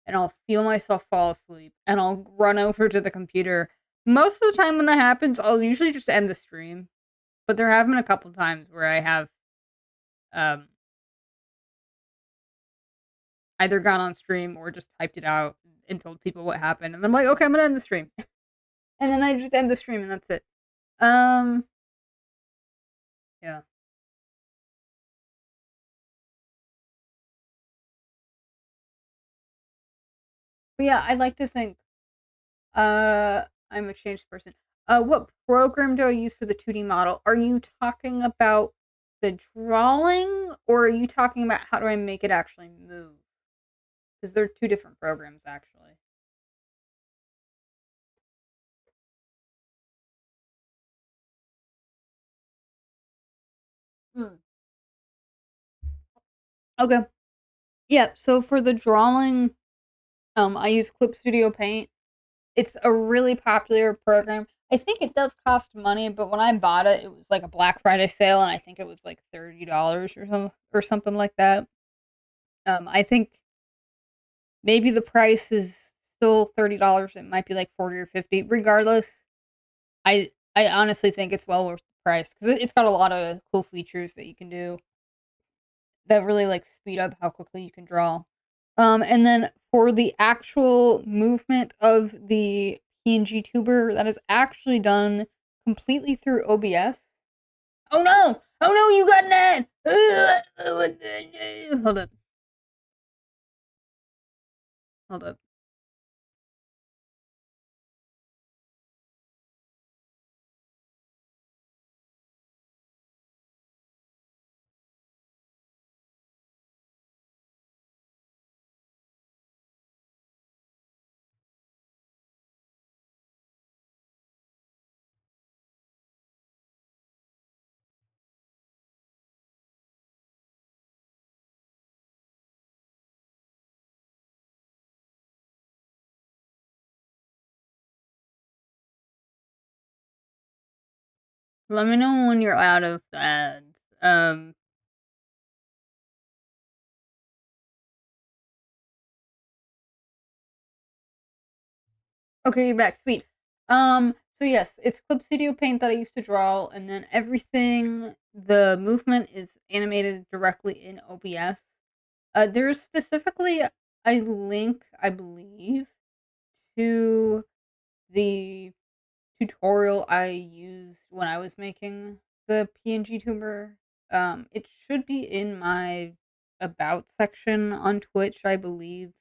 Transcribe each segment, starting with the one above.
and I'll feel myself fall asleep, and I'll run over to the computer. Most of the time when that happens, I'll usually just end the stream, but there have been a couple times where I have, um, either gone on stream or just typed it out and told people what happened, and I'm like, "Okay, I'm gonna end the stream." And then I just end the stream, and that's it. Um, yeah. But yeah, I like to think, I'm a changed person. What program do I use for the 2D model? Are you talking about the drawing, or are you talking about how do I make it actually move? Because they're two different programs, actually. Hmm. Okay. Yeah, so for the drawing, I use Clip Studio Paint. It's a really popular program. I think it does cost money, but when I bought it, it was like a Black Friday sale, and I think it was like $30 or something like that. I think maybe the price is still $30. It might be like 40 or 50. Regardless, I honestly think it's well worth the price because it's got a lot of cool features that you can do that really like speed up how quickly you can draw. And then for the actual movement of the PNG tuber, that is actually done completely through OBS. Oh no! Oh no! You got an ad! Hold up. Hold up. Let me know when you're out of ads. Okay, you're back. Sweet. So yes, it's Clip Studio Paint that I used to draw, and then everything, the movement is animated directly in OBS. There's specifically a link, I believe, to the tutorial I used when I was making the PNG tuber. It should be in my about section on Twitch, I believe.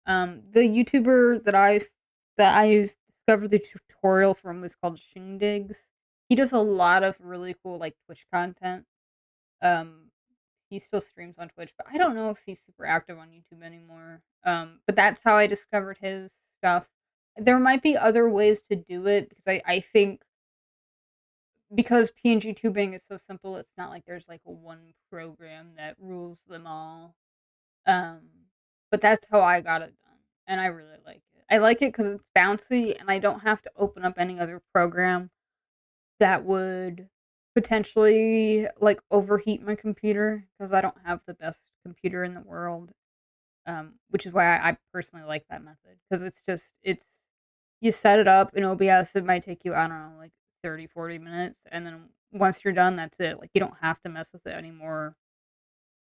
The YouTuber that I've discovered the tutorial from was called Shindigs. He does a lot of really cool like Twitch content. Um, he still streams on Twitch, but I don't know if he's super active on YouTube anymore. But that's how I discovered his stuff. There might be other ways to do it because I think because PNG tubing is so simple, it's not like there's like a one program that rules them all. Um, but that's how I got it done, and I really like it. I like it because it's bouncy, and I don't have to open up any other program that would potentially like overheat my computer because I don't have the best computer in the world. Which is why I personally like that method because it's you set it up in OBS. It might take you, I don't know, like 30, 40 minutes, and then once you're done, that's it. Like you don't have to mess with it anymore,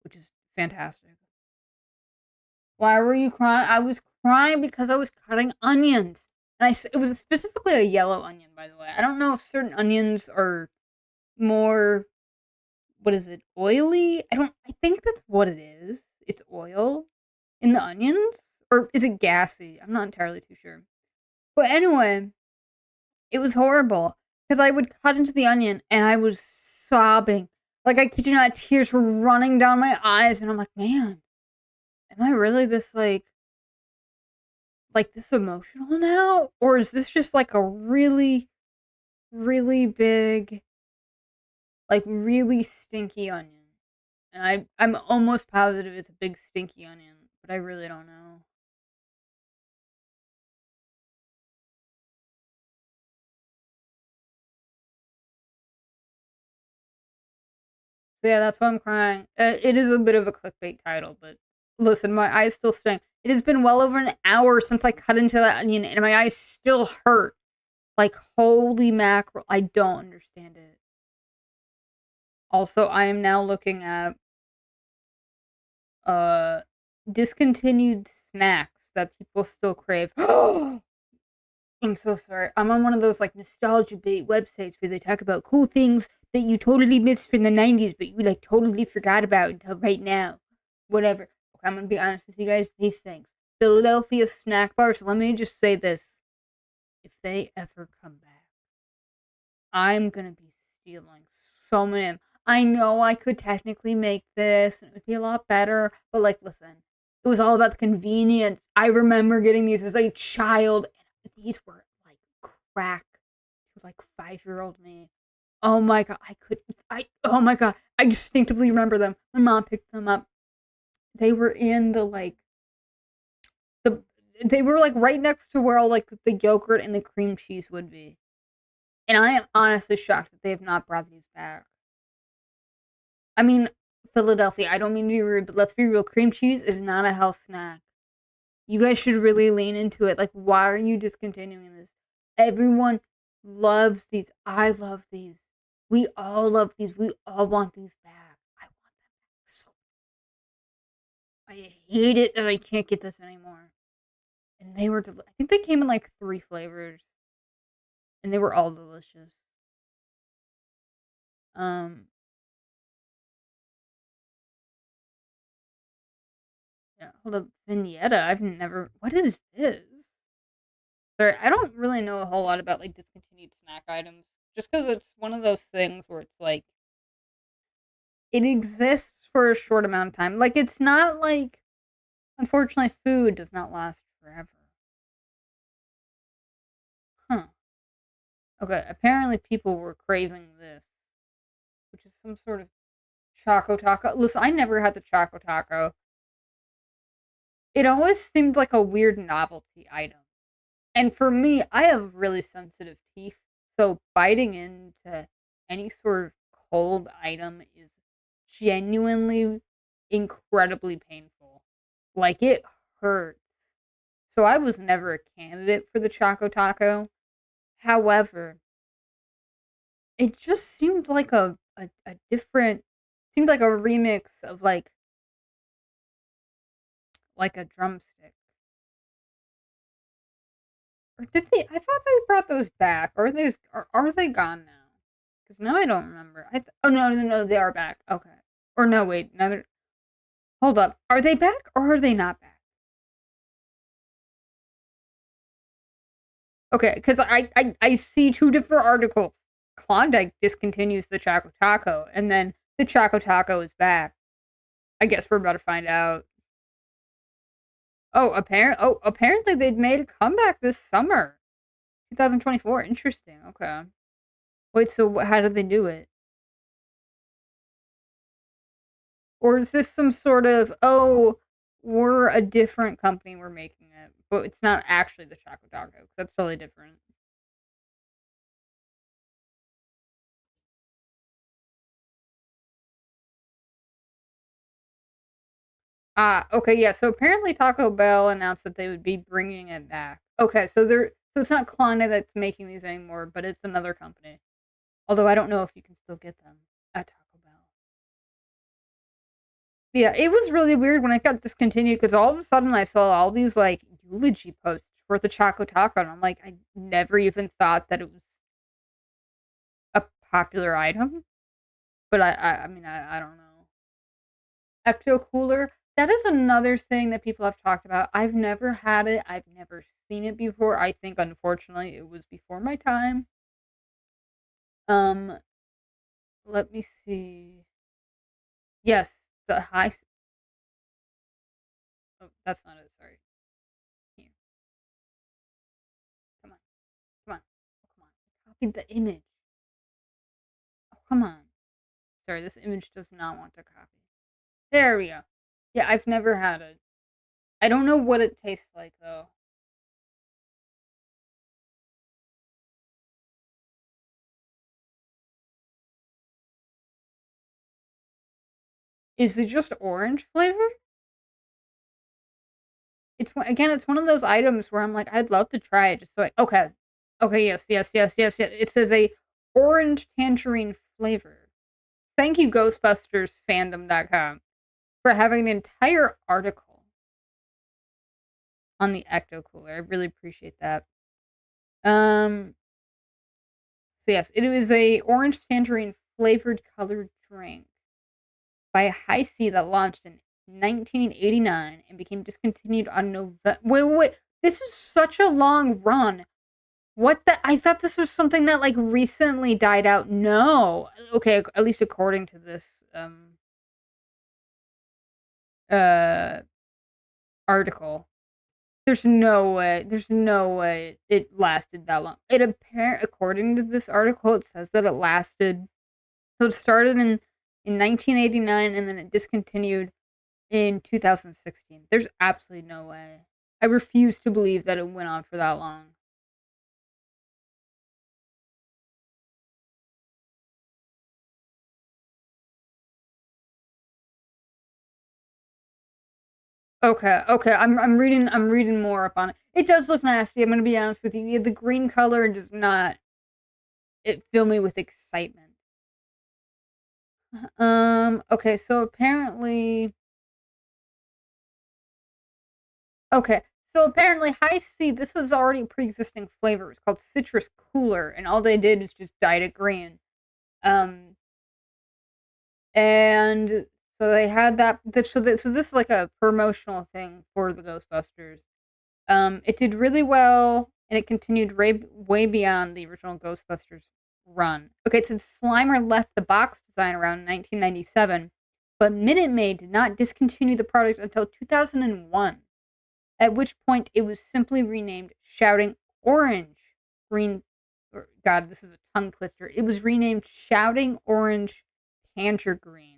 which is fantastic. Why were you crying? I was crying because I was cutting onions. And it was specifically a yellow onion, by the way. I don't know if certain onions are more, what is it, oily? I think that's what it is. It's oil in the onions? Or is it gassy? I'm not entirely too sure. But anyway, it was horrible because I would cut into the onion and I was sobbing. Like, I kid you not, tears were running down my eyes. And I'm like, man, am I really this, like this emotional now? Or is this just like a really, really big, like really stinky onion? And I'm almost positive it's a big stinky onion, but I really don't know. So yeah, that's why I'm crying. It is a bit of a clickbait title, but listen, my eyes still sting. It has been well over an hour since I cut into that onion, and my eyes still hurt. Like, holy mackerel. I don't understand it. Also, I am now looking at uh discontinued snacks that people still crave. I'm so sorry. I'm on one of those like nostalgia bait websites where they talk about cool things that you totally missed from the 90s, but you like totally forgot about until right now. Whatever. Okay, I'm gonna be honest with you guys. These things, Philadelphia snack bars. Let me just say this: if they ever come back, I'm gonna be stealing so many. I know I could technically make this, and it would be a lot better, but like, listen, it was all about the convenience. I remember getting these as a child, and these were like crack to like 5-year-old me. Oh my god, oh my god, I distinctively remember them. My mom picked them up. They were in the, they were like right next to where all like the yogurt and the cream cheese would be. And I am honestly shocked that they have not brought these back. I mean, Philadelphia, I don't mean to be rude, but let's be real. Cream cheese is not a health snack. You guys should really lean into it. Like, why are you discontinuing this? Everyone loves these. I love these. We all love these. We all want these back. I want them back so I hate it that I can't get this anymore. And they were I think they came in like 3 flavors. And they were all delicious. Um, yeah, hold up. Vignetta. I've never. What is this? Sorry, I don't really know a whole lot about like discontinued snack items. Just because it's one of those things where it's like it exists for a short amount of time. Like it's not like unfortunately food does not last forever. Huh. Okay, apparently people were craving this, which is some sort of Choco Taco. Listen, I never had the Choco Taco. It always seemed like a weird novelty item. And for me, I have really sensitive teeth, so biting into any sort of cold item is genuinely incredibly painful. Like it hurts. So I was never a candidate for the Choco Taco. However, it just seemed like a different seemed like a remix of like a drumstick. Or did they? I thought they brought those back. Are they gone now? Because now I don't remember. Oh no, they are back. Okay. Or no, wait, another. Hold up. Are they back or are they not back? Okay, because I see 2 different articles. Klondike discontinues the Choco Taco, and then the Choco Taco is back. I guess we're about to find out. Apparently they've made a comeback this summer, 2024. Interesting. Okay. Wait, so how did they do it? Or is this some sort of, oh, we're a different company, we're making it, but it's not actually the Choco Taco? That's totally different. Ah, okay, yeah. So apparently Taco Bell announced that they would be bringing it back. Okay, so it's not Klondike that's making these anymore, but it's another company. Although I don't know if you can still get them at Taco Bell. Yeah, it was really weird when it got discontinued because all of a sudden I saw all these like eulogy posts for the Choco Taco, and I'm like, I never even thought that it was a popular item. But I mean, I don't know. Ecto Cooler. That is another thing that people have talked about. I've never had it. I've never seen it before. I think unfortunately it was before my time. Um, let me see. Yes, the oh, that's not it. Sorry. Here, come on, come on, oh, come on. I copied the image. Oh, come on. Sorry, this image does not want to copy. There we go. Yeah, I've never had it. I don't know what it tastes like though. Is it just orange flavor? it's one of those items where I'm like, "I'd love to try it just so I" okay. Okay, yes, yes, yes, yes, yes. It says a orange tangerine flavor. Thank you, ghostbustersfandom.com, for having an entire article on the Ecto Cooler. I really appreciate that. Um, so yes, it was a orange tangerine flavored colored drink by High C that launched in 1989 and became discontinued on November. Wait, wait, wait. This is such a long run. What the? I thought this was something that like recently died out. No. Okay, at least according to this uh article. There's no way it lasted that long. It apparent according to this article, it says that it lasted so it started in 1989 and then it discontinued in 2016. There's absolutely no way. I refuse to believe that it went on for that long. Okay, okay. I'm reading more up on it. It does look nasty. I'm gonna be honest with you. Yeah, the green color does not it fill me with excitement. Okay, so apparently okay. So apparently High C, this was already a pre-existing flavor. It was called Citrus Cooler, and all they did is just dyed it green. Um, and so they had so this is like a promotional thing for the Ghostbusters. It did really well, and it continued way beyond the original Ghostbusters run. Okay, it said Slimer left the box design around 1997, but Minute Maid did not discontinue the product until 2001, at which point it was simply renamed Shouting Orange Green. God, this is a tongue twister. It was renamed Shouting Orange Tangerine.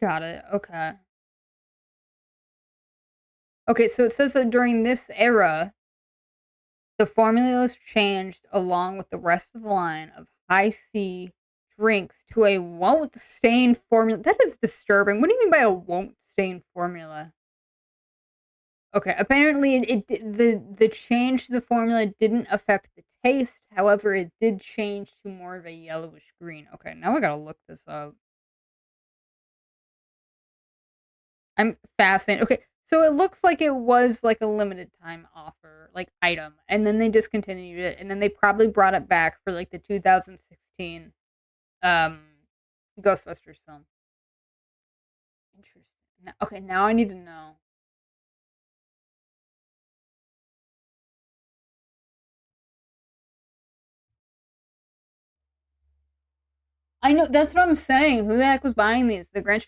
Got it. Okay. Okay, so it says that during this era, the formula was changed along with the rest of the line of High C drinks to a won't stain formula. That is disturbing. What do you mean by a won't stain formula? Okay, apparently the change to the formula didn't affect the taste. However, it did change to more of a yellowish green. Okay, now I gotta look this up. I'm fascinated. Okay, so it looks like it was like a limited time offer, like item, and then they discontinued it, and then they probably brought it back for like the 2016 um Ghostbusters film. Interesting. Okay, now I need to know. I know that's what I'm saying. Who the heck was buying these? The Grinch.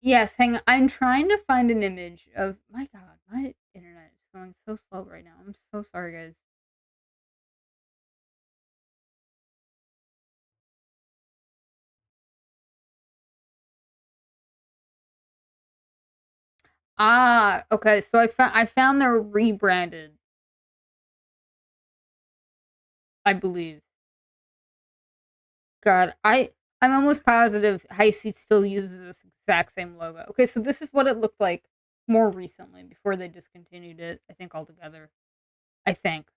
Yes. Hang on. I'm trying to find an image of. My God, my internet is going so slow right now. I'm so sorry, guys. Ah, okay. So I found they're rebranded. I believe. God, I'm almost positive High Seat still uses this exact same logo. Okay, so this is what it looked like more recently before they discontinued it. I think altogether. I think.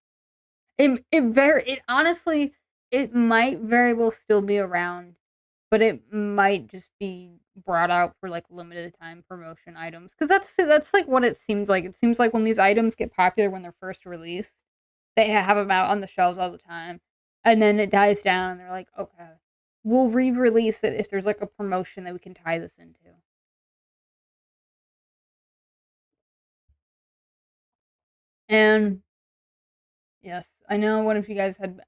It honestly it might very well still be around, but it might just be brought out for, like, limited time promotion items. Because that's, like, what it seems like. It seems like when these items get popular when they're first released, they have them out on the shelves all the time, and then it dies down, and they're like, "Okay, we'll re-release it if there's, like, a promotion that we can tie this into." And, yes, I know one of you guys had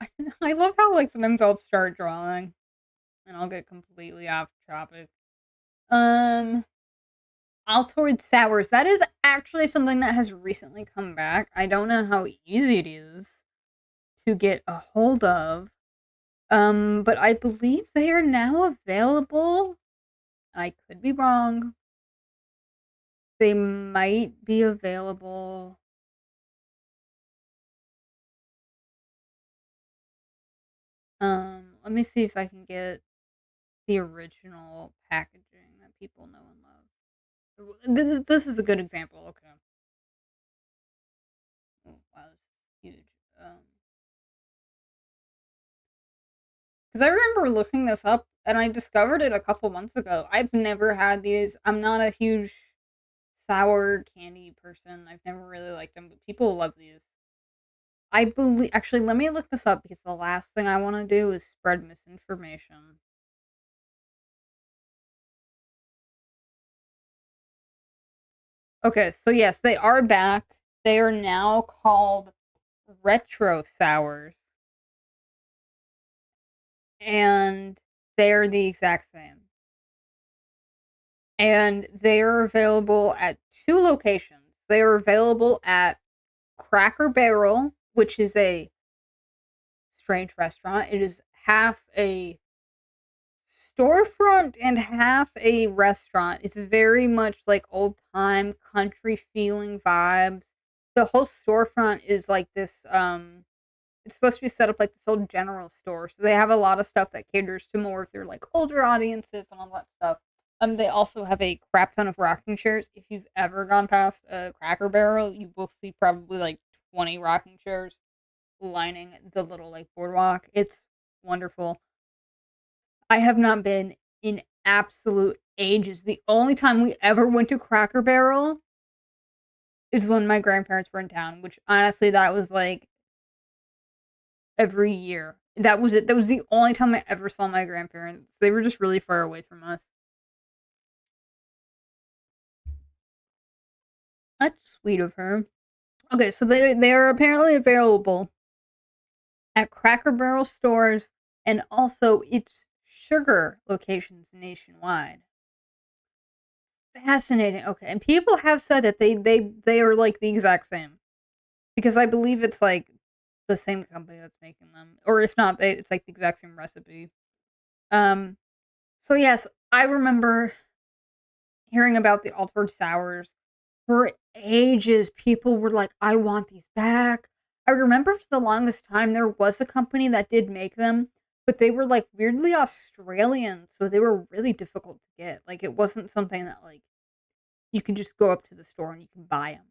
I love how, like, sometimes I'll start drawing, and I'll get completely off topic. Um, Altoid sours. That is actually something that has recently come back. I don't know how easy it is to get a hold of. But I believe they are now available. I could be wrong. They might be available. Let me see if I can get the original packaging that people know and love. This is a good example. Okay. Oh, wow, this is huge. Um, because I remember looking this up and I discovered it a couple months ago. I've never had these. I'm not a huge sour candy person. I've never really liked them, but people love these. I believe actually, let me look this up because the last thing I wanna do is spread misinformation. Okay, so yes, they are back. They are now called retro sours, and they're the exact same. And they are available at 2 locations. They are available at Cracker Barrel, which is a strange restaurant. It is half a storefront and half a restaurant. It's very much like old time country feeling vibes. The whole storefront is like this it's supposed to be set up like this old general store. So they have a lot of stuff that caters to more of their like older audiences and all that stuff. They also have a crap ton of rocking chairs. If you've ever gone past a Cracker Barrel, you will see probably like 20 rocking chairs lining the little like boardwalk. It's wonderful. I have not been in absolute ages. The only time we ever went to Cracker Barrel is when my grandparents were in town, which honestly that was like every year. That was it. That was the only time I ever saw my grandparents. They were just really far away from us. That's sweet of her. Okay, so they are apparently available at Cracker Barrel stores and also its sugar locations nationwide. Fascinating. Okay, and people have said that they are like the exact same because I believe it's like the same company that's making them, or if not, it's like the exact same recipe. Um, so yes, I remember hearing about the altered sours for ages. People were like, "I want these back." I remember for the longest time there was a company that did make them, but they were like weirdly Australian, so they were really difficult to get. Like it wasn't something that like you can just go up to the store and you can buy them.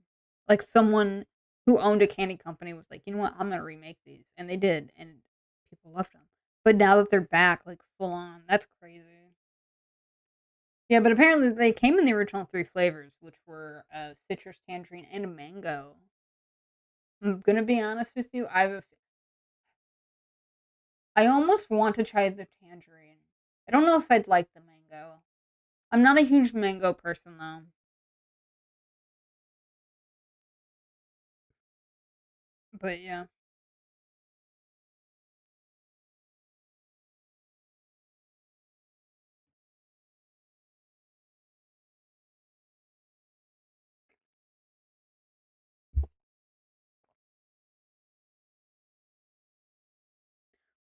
Like someone who owned a candy company was like, "You know what? I'm gonna remake these," and they did, and people loved them. But now that they're back, like full on, that's crazy. Yeah, but apparently they came in the original 3 flavors, which were, citrus, tangerine, and mango. I'm gonna be honest with you, I almost want to try the tangerine. I don't know if I'd like the mango. I'm not a huge mango person, though. But yeah.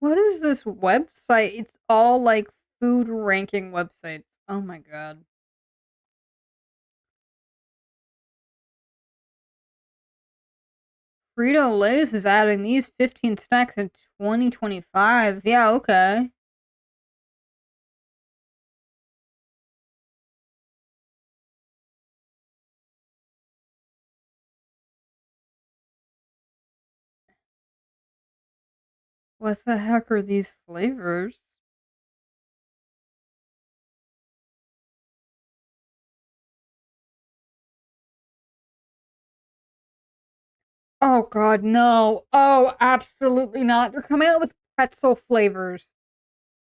What is this website? It's all, like, food ranking websites. Oh my god. Frito-Lay's is adding these 15 snacks in 2025. Yeah, okay. What the heck are these flavors? Oh god, no. Oh, absolutely not. They're coming out with pretzel flavors.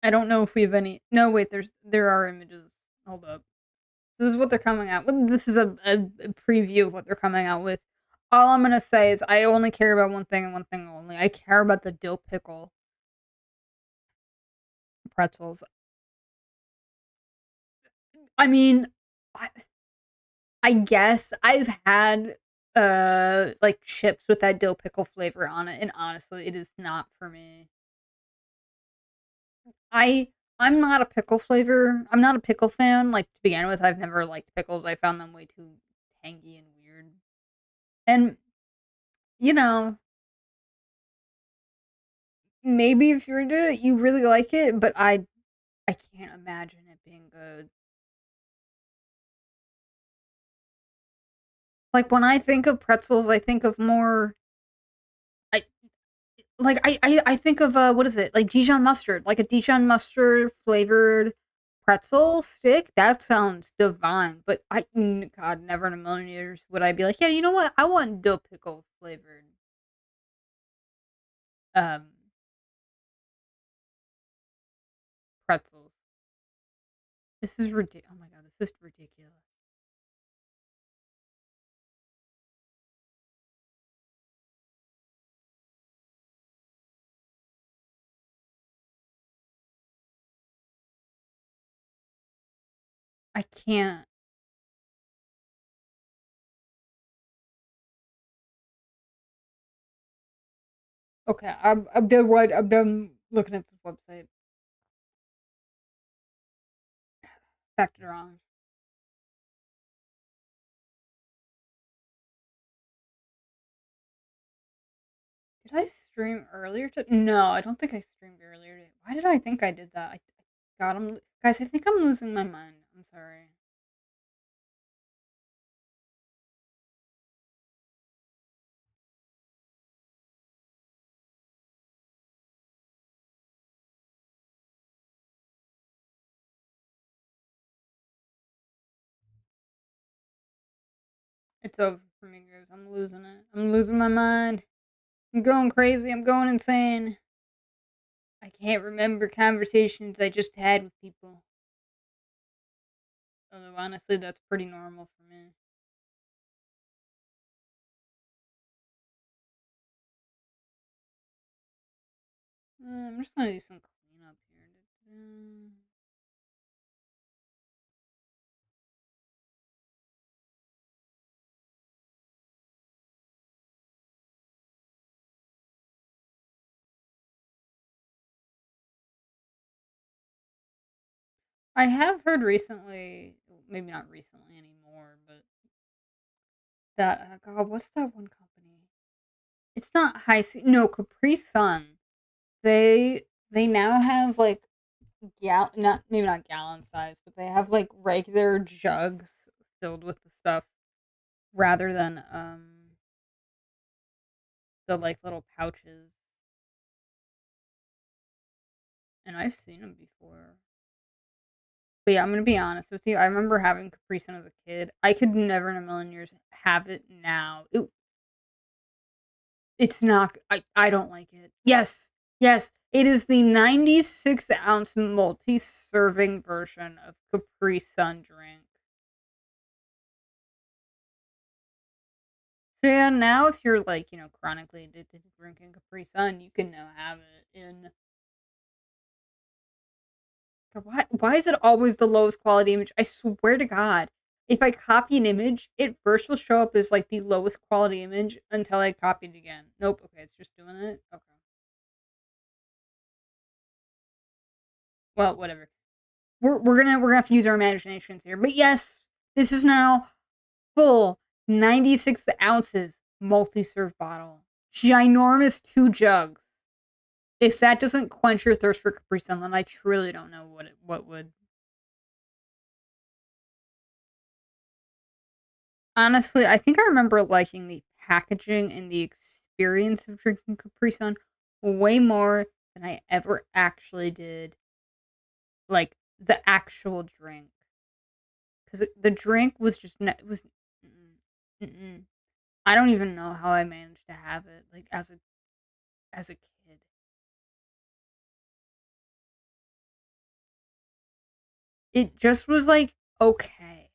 I don't know if we have any. No, wait, there are images. Hold up. This is what they're coming out with. This is a preview of what they're coming out with. All I'm gonna say is I only care about one thing and one thing only. I care about the dill pickle pretzels. I mean, I, I guess I've had like chips with that dill pickle flavor on it, and honestly, it is not for me. I I'm not a pickle flavor. I'm not a pickle fan. Like to begin with, I've never liked pickles. I found them way too tangy and weird. And you know, maybe if you're into it, you really like it, but I can't imagine it being good. Like, when I think of pretzels, I think of more I I think of, what is it? Like Dijon mustard, like a Dijon mustard flavored pretzel stick, that sounds divine, but God, never in a million years would I be like, "Yeah, you know what? I want dill pickle flavored, um, pretzels." This is ridiculous. Oh my god, this is ridiculous. I can't. Okay, I'm done looking at this website. Back to wrong. Did I stream earlier No, I don't think I streamed earlier today. Why did I think I did that? God, guys, I think I'm losing my mind. I'm sorry. It's over for me, guys. I'm losing it. I'm losing my mind. I'm going crazy. I'm going insane. I can't remember conversations I just had with people. Although, honestly, that's pretty normal for me. I'm just gonna do some cleanup here. I have heard recently, maybe not recently anymore, but that, God, what's that one company? It's not no, Capri Sun. They now have, like, not maybe not gallon size, but they have, like, regular jugs filled with the stuff rather than, the, like, little pouches, and I've seen them before. But, yeah, I'm gonna be honest with you, I remember having Capri Sun as a kid. I could never in a million years have it now. It's not I don't like it. Yes, yes, it is the 96-ounce multi-serving version of Capri Sun drink. So, yeah, now if you're, like, chronically addicted to drinking Capri Sun, you can now have it in God, why is it always the lowest quality image? I swear to God, if I copy an image, it first will show up as, like, the lowest quality image until I copy it again. Nope, okay, it's just doing it? Okay. Well, whatever. We're gonna have to use our imaginations here, but yes, this is now full 96 ounces multi-serve bottle. Ginormous 2 jugs. If that doesn't quench your thirst for Capri Sun, then I truly don't know what would. Honestly, I think I remember liking the packaging and the experience of drinking Capri Sun way more than I ever actually did, like, the actual drink. Because the drink was just it was mm-mm, mm-mm. I don't even know how I managed to have it, like, as a kid. It just was, like, okay.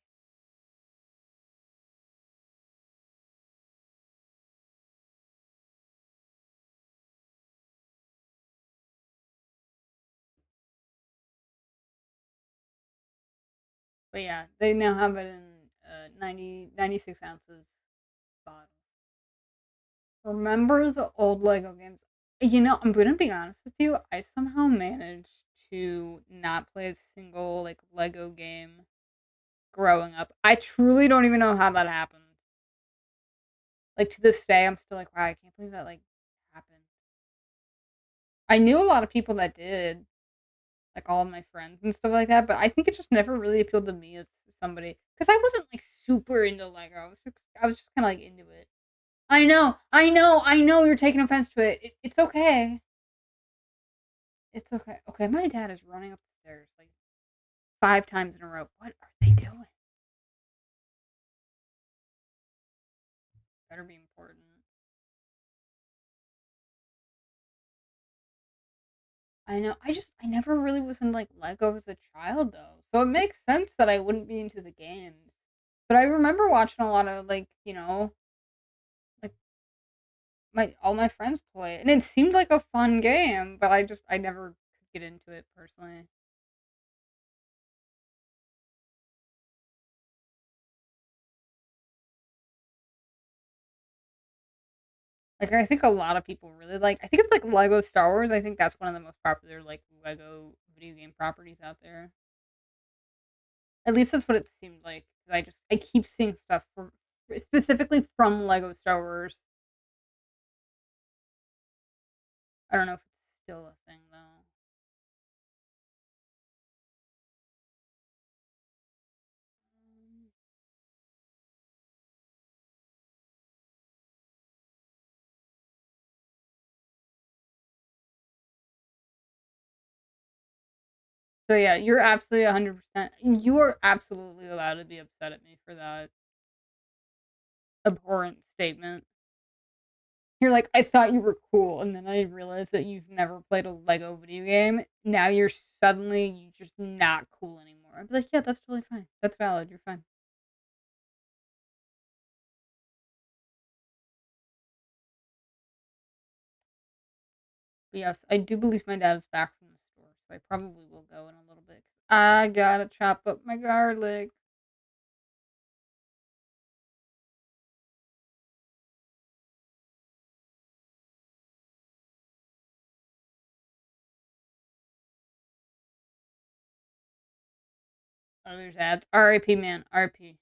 But yeah, they now have it in 96 ounces bottles. Remember the old Lego games? I'm gonna be honest with you. I somehow managed to not play a single like Lego game growing up. I truly don't even know how that happened. Like to this day, I'm still like, wow, I can't believe that like happened. I knew a lot of people that did, like all of my friends and stuff like that, but I think it just never really appealed to me as somebody. because I wasn't like super into Lego. I was just kind of like into it. I know. You're taking offense to it. It's okay. It's okay. Okay, my dad is running up the stairs like 5 times in a row. What are they doing? Better be important. I know. I never really was in like Lego as a child though, so it makes sense that I wouldn't be into the games. But I remember watching a lot of like like my all my friends play it, and it seemed like a fun game. But I never could get into it personally. Like I think a lot of people really like. I think it's like Lego Star Wars. I think that's one of the most popular like Lego video game properties out there. At least that's what it seemed like. 'Cause I keep seeing stuff from specifically from Lego Star Wars. I don't know if it's still a thing though. So yeah, you're absolutely 100%. You are absolutely allowed to be upset at me for that abhorrent statement. You're like, I thought you were cool, and then I realized that you've never played a Lego video game. Now you're just not cool anymore. I'd be like, yeah, that's totally fine. That's valid. You're fine. But yes, I do believe my dad is back from the store, so I probably will go in a little bit. I gotta chop up my garlic. Oh, there's ads. R.I.P. man. R.I.P.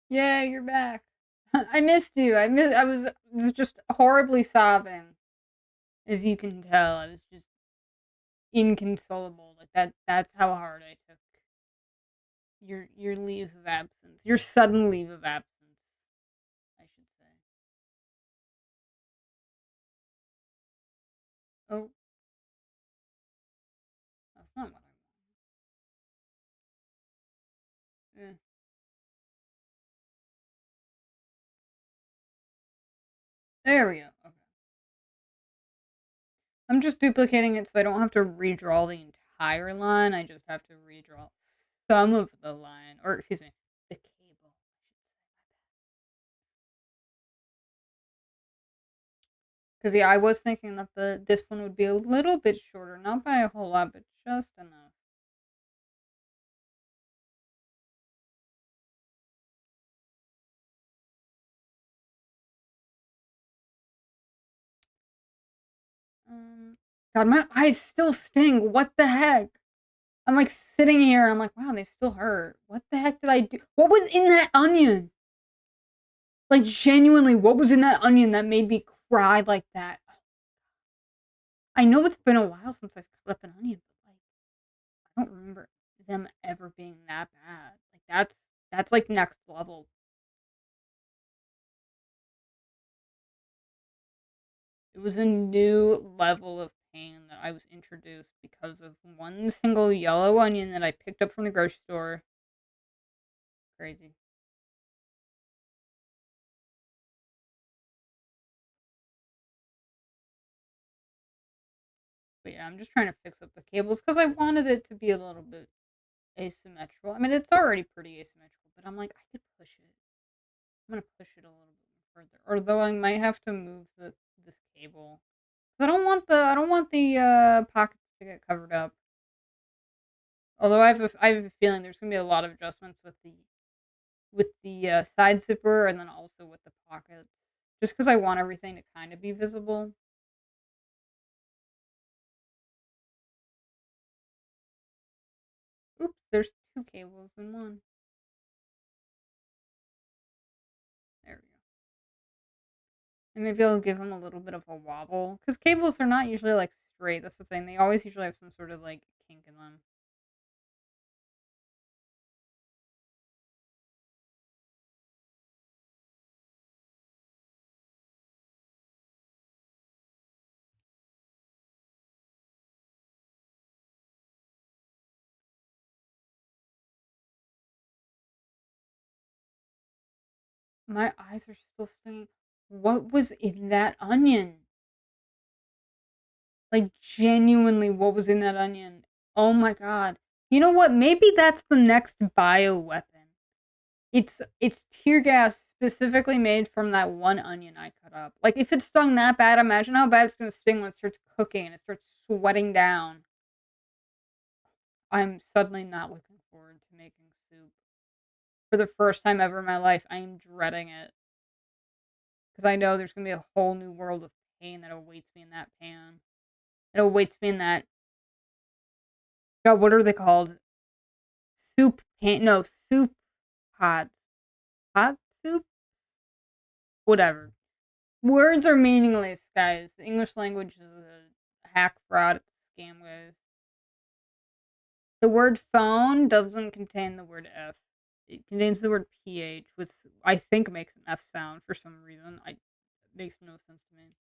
Yeah, you're back. I missed you. I was just horribly sobbing, as you can tell. I was just inconsolable. Like that's how hard I took your leave of absence. Your sudden leave of absence, I should say. Oh, that's not what I want. There we go. Okay. I'm just duplicating it so I don't have to redraw the entire line. I just have to redraw some of the line, or excuse me, the cable. Because yeah, I was thinking that the this one would be a little bit shorter, not by a whole lot, but just enough. God, my eyes still sting. What the heck? I'm like sitting here and I'm like, wow, they still hurt. What the heck did I do? What was in that onion? Like genuinely, what was in that onion that made me cry like that? I know it's been a while since I've cut up an onion, but like I don't remember them ever being that bad. Like that's like next level. It was a new level of pain that I was introduced because of one single yellow onion that I picked up from the grocery store. Crazy. But yeah, I'm just trying to fix up the cables because I wanted it to be a little bit asymmetrical. I mean, it's already pretty asymmetrical, but I'm like, I could push it. I'm gonna push it a little bit further. Although I might have to move this cable. I don't want the pockets to get covered up. Although I have a feeling there's gonna be a lot of adjustments with the side zipper and then also with the pockets. Just because I want everything to kind of be visible. Oops, there's two cables in one. There we go. And maybe I'll give them a little bit of a wobble. Because cables are not usually like straight. That's the thing. They always usually have some sort of like kink in them. My eyes are still stinging. What was in that onion? Like, genuinely, what was in that onion? Oh my god. You know what? Maybe that's the next bio weapon. It's tear gas specifically made from that one onion I cut up. Like, if it stung that bad, imagine how bad it's gonna sting when it starts cooking and it starts sweating down. I'm suddenly not looking forward to making soup. For the first time ever in my life, I am dreading it. Because I know there's gonna be a whole new world of pain that awaits me in that pan. It awaits me in that. God, what are they called? Soup pan? No, soup pods. Pot soup? Whatever. Words are meaningless, guys. The English language is a hack fraud. It's a scam, guys. The word phone doesn't contain the word F. It contains the word PH, which I think makes an F sound for some reason. It makes no sense to me.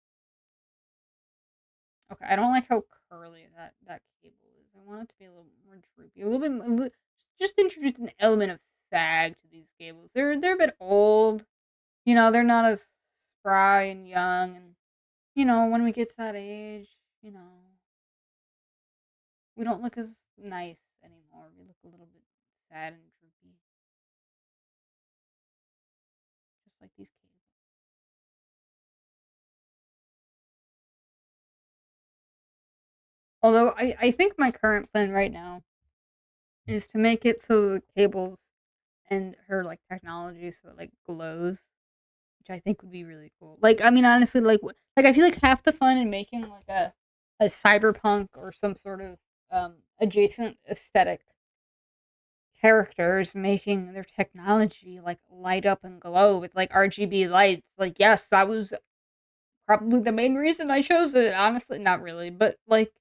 Okay, I don't like how curly that cable is. I want it to be a little more droopy, a little bit. Just introduce an element of sag to these cables. They're a bit old. You know, they're not as spry and young, and you know, when we get to that age, you know, we don't look as nice anymore. We look a little bit sad and droopy, just like these cables. Although I think my current plan right now is to make it so the cables and her like technology so it like glows, which I think would be really cool. Like, I mean, honestly, like I feel like half the fun in making like a cyberpunk or some sort of adjacent aesthetic characters making their technology like light up and glow with like RGB lights. Like, yes, that was probably the main reason I chose it. Honestly, not really, but like,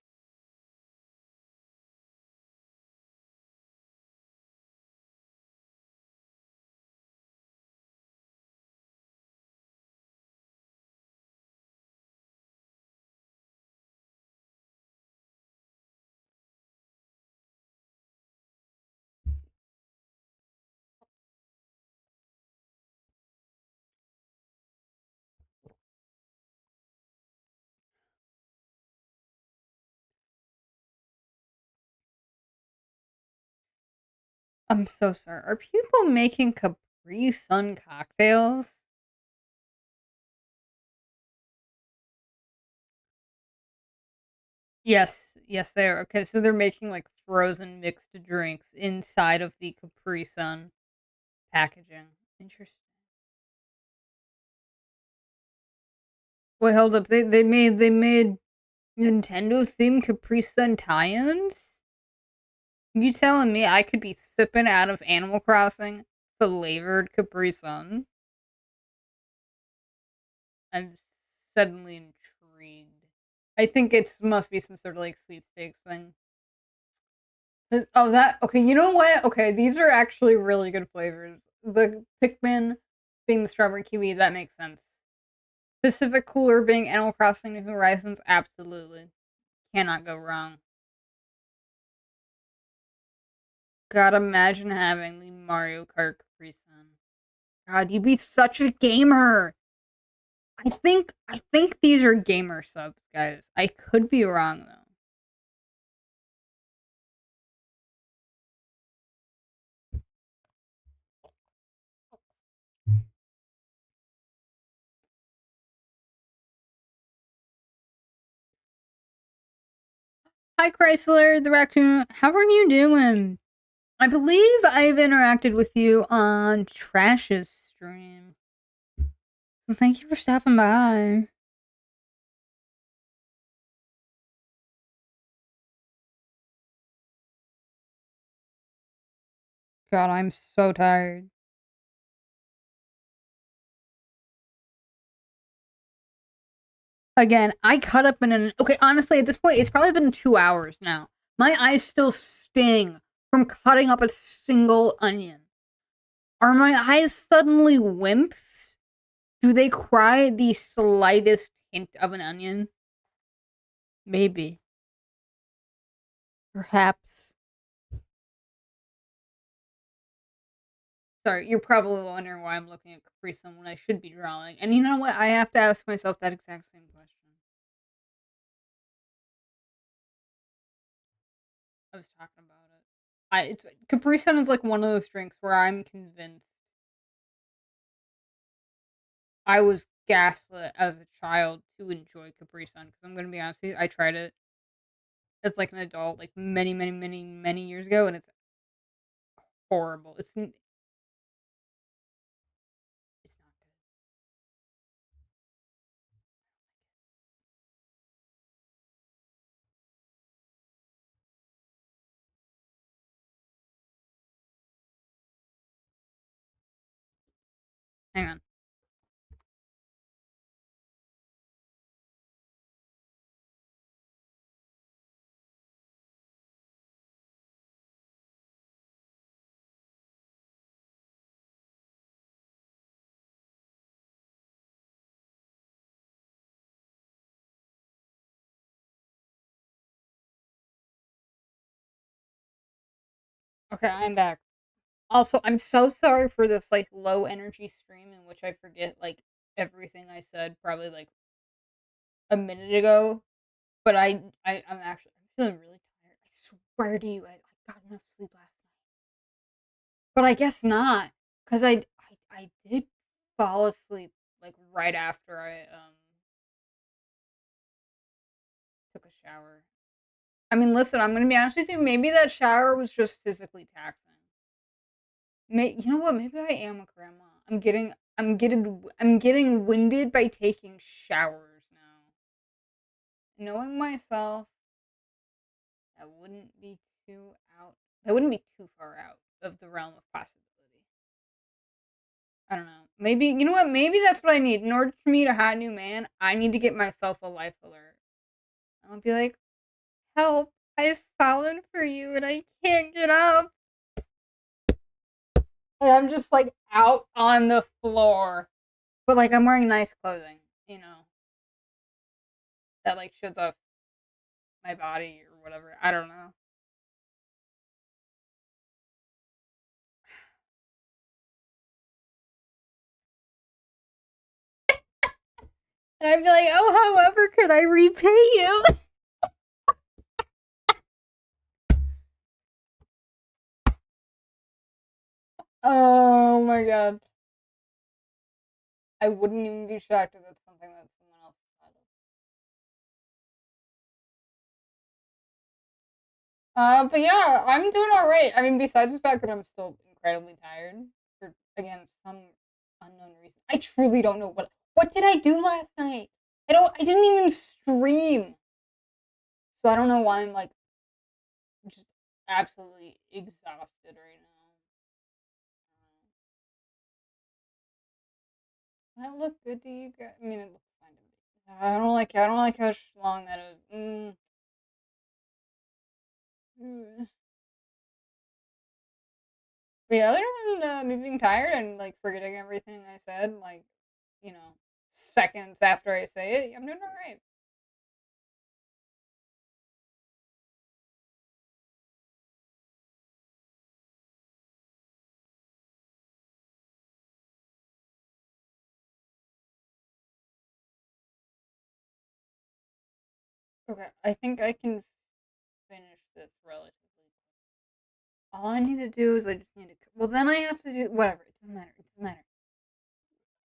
I'm so sorry. Are people making Capri Sun cocktails? Yes, they are. Okay, so they're making like frozen mixed drinks inside of the Capri Sun packaging. Interesting. Wait, hold up. They made Nintendo themed Capri Sun tie-ins? You telling me I could be sipping out of Animal Crossing flavored Capri Sun? I'm suddenly intrigued. I think it must be some sort of like sweepstakes thing. Oh, that okay. You know what? Okay, these are actually really good flavors. The Pikmin being the strawberry kiwi, that makes sense. Pacific Cooler being Animal Crossing New Horizons, absolutely cannot go wrong. God, imagine having the Mario Kart Capri Sun. God, you'd be such a gamer. I think these are gamer subs, guys. I could be wrong though. Hi, Chrysler, the raccoon. How are you doing? I believe I've interacted with you on Trash's stream. So thank you for stopping by. God, I'm so tired. Again, I cut up in an. Okay, honestly, at this point, it's probably been 2 hours now. My eyes still sting from cutting up a single onion. Are my eyes suddenly wimps? Do they cry the slightest hint of an onion? Maybe. Perhaps. Sorry, you're probably wondering why I'm looking at Capri Sun when I should be drawing. And you know what? I have to ask myself that exact same question. I was talking about it. It's Capri Sun is like one of those drinks where I'm convinced I was gaslit as a child to enjoy Capri Sun. Because I'm gonna be honest with you, I tried it. It's like an adult, like many, many, many, many years ago, and it's horrible. It's not good. Hang on. Okay, I'm back. Also, I'm so sorry for this like low energy stream in which I forget like everything I said probably like a minute ago. But I'm feeling really tired. I swear to you, I got enough sleep last night. But I guess not, because I did fall asleep like right after I took a shower. I mean, listen, I'm gonna be honest with you. Maybe that shower was just physically taxing. You know what? Maybe I am a grandma. I'm getting winded by taking showers now. Knowing myself, that wouldn't be too out. That wouldn't be too far out of the realm of possibility. I don't know. Maybe you know what? Maybe that's what I need. In order for me to hot new man, I need to get myself a life alert. I'll be like, "Help! I've fallen for you and I can't get up." And I'm just like out on the floor, but like I'm wearing nice clothing, you know, that like shows off my body or whatever. I don't know. And I'd be like, "Oh, however, could I repay you?" Oh my god. I wouldn't even be shocked if that's something that someone else thought of. But yeah, I'm doing all right. I mean, besides the fact that I'm still incredibly tired for again some unknown reason. I truly don't know what did I do last night. I didn't even stream, so I don't know why I'm like just absolutely exhausted right now. Does that look good to you guys? I mean, it looks fine to me. I don't like how long that is. Mm. But yeah, other than me being tired and like forgetting everything I said, like you know, seconds after I say it, I'm doing all right. Okay, I think I can finish this relatively. All I need to do is I just need to. Well, then I have to do whatever. It doesn't matter. It doesn't matter.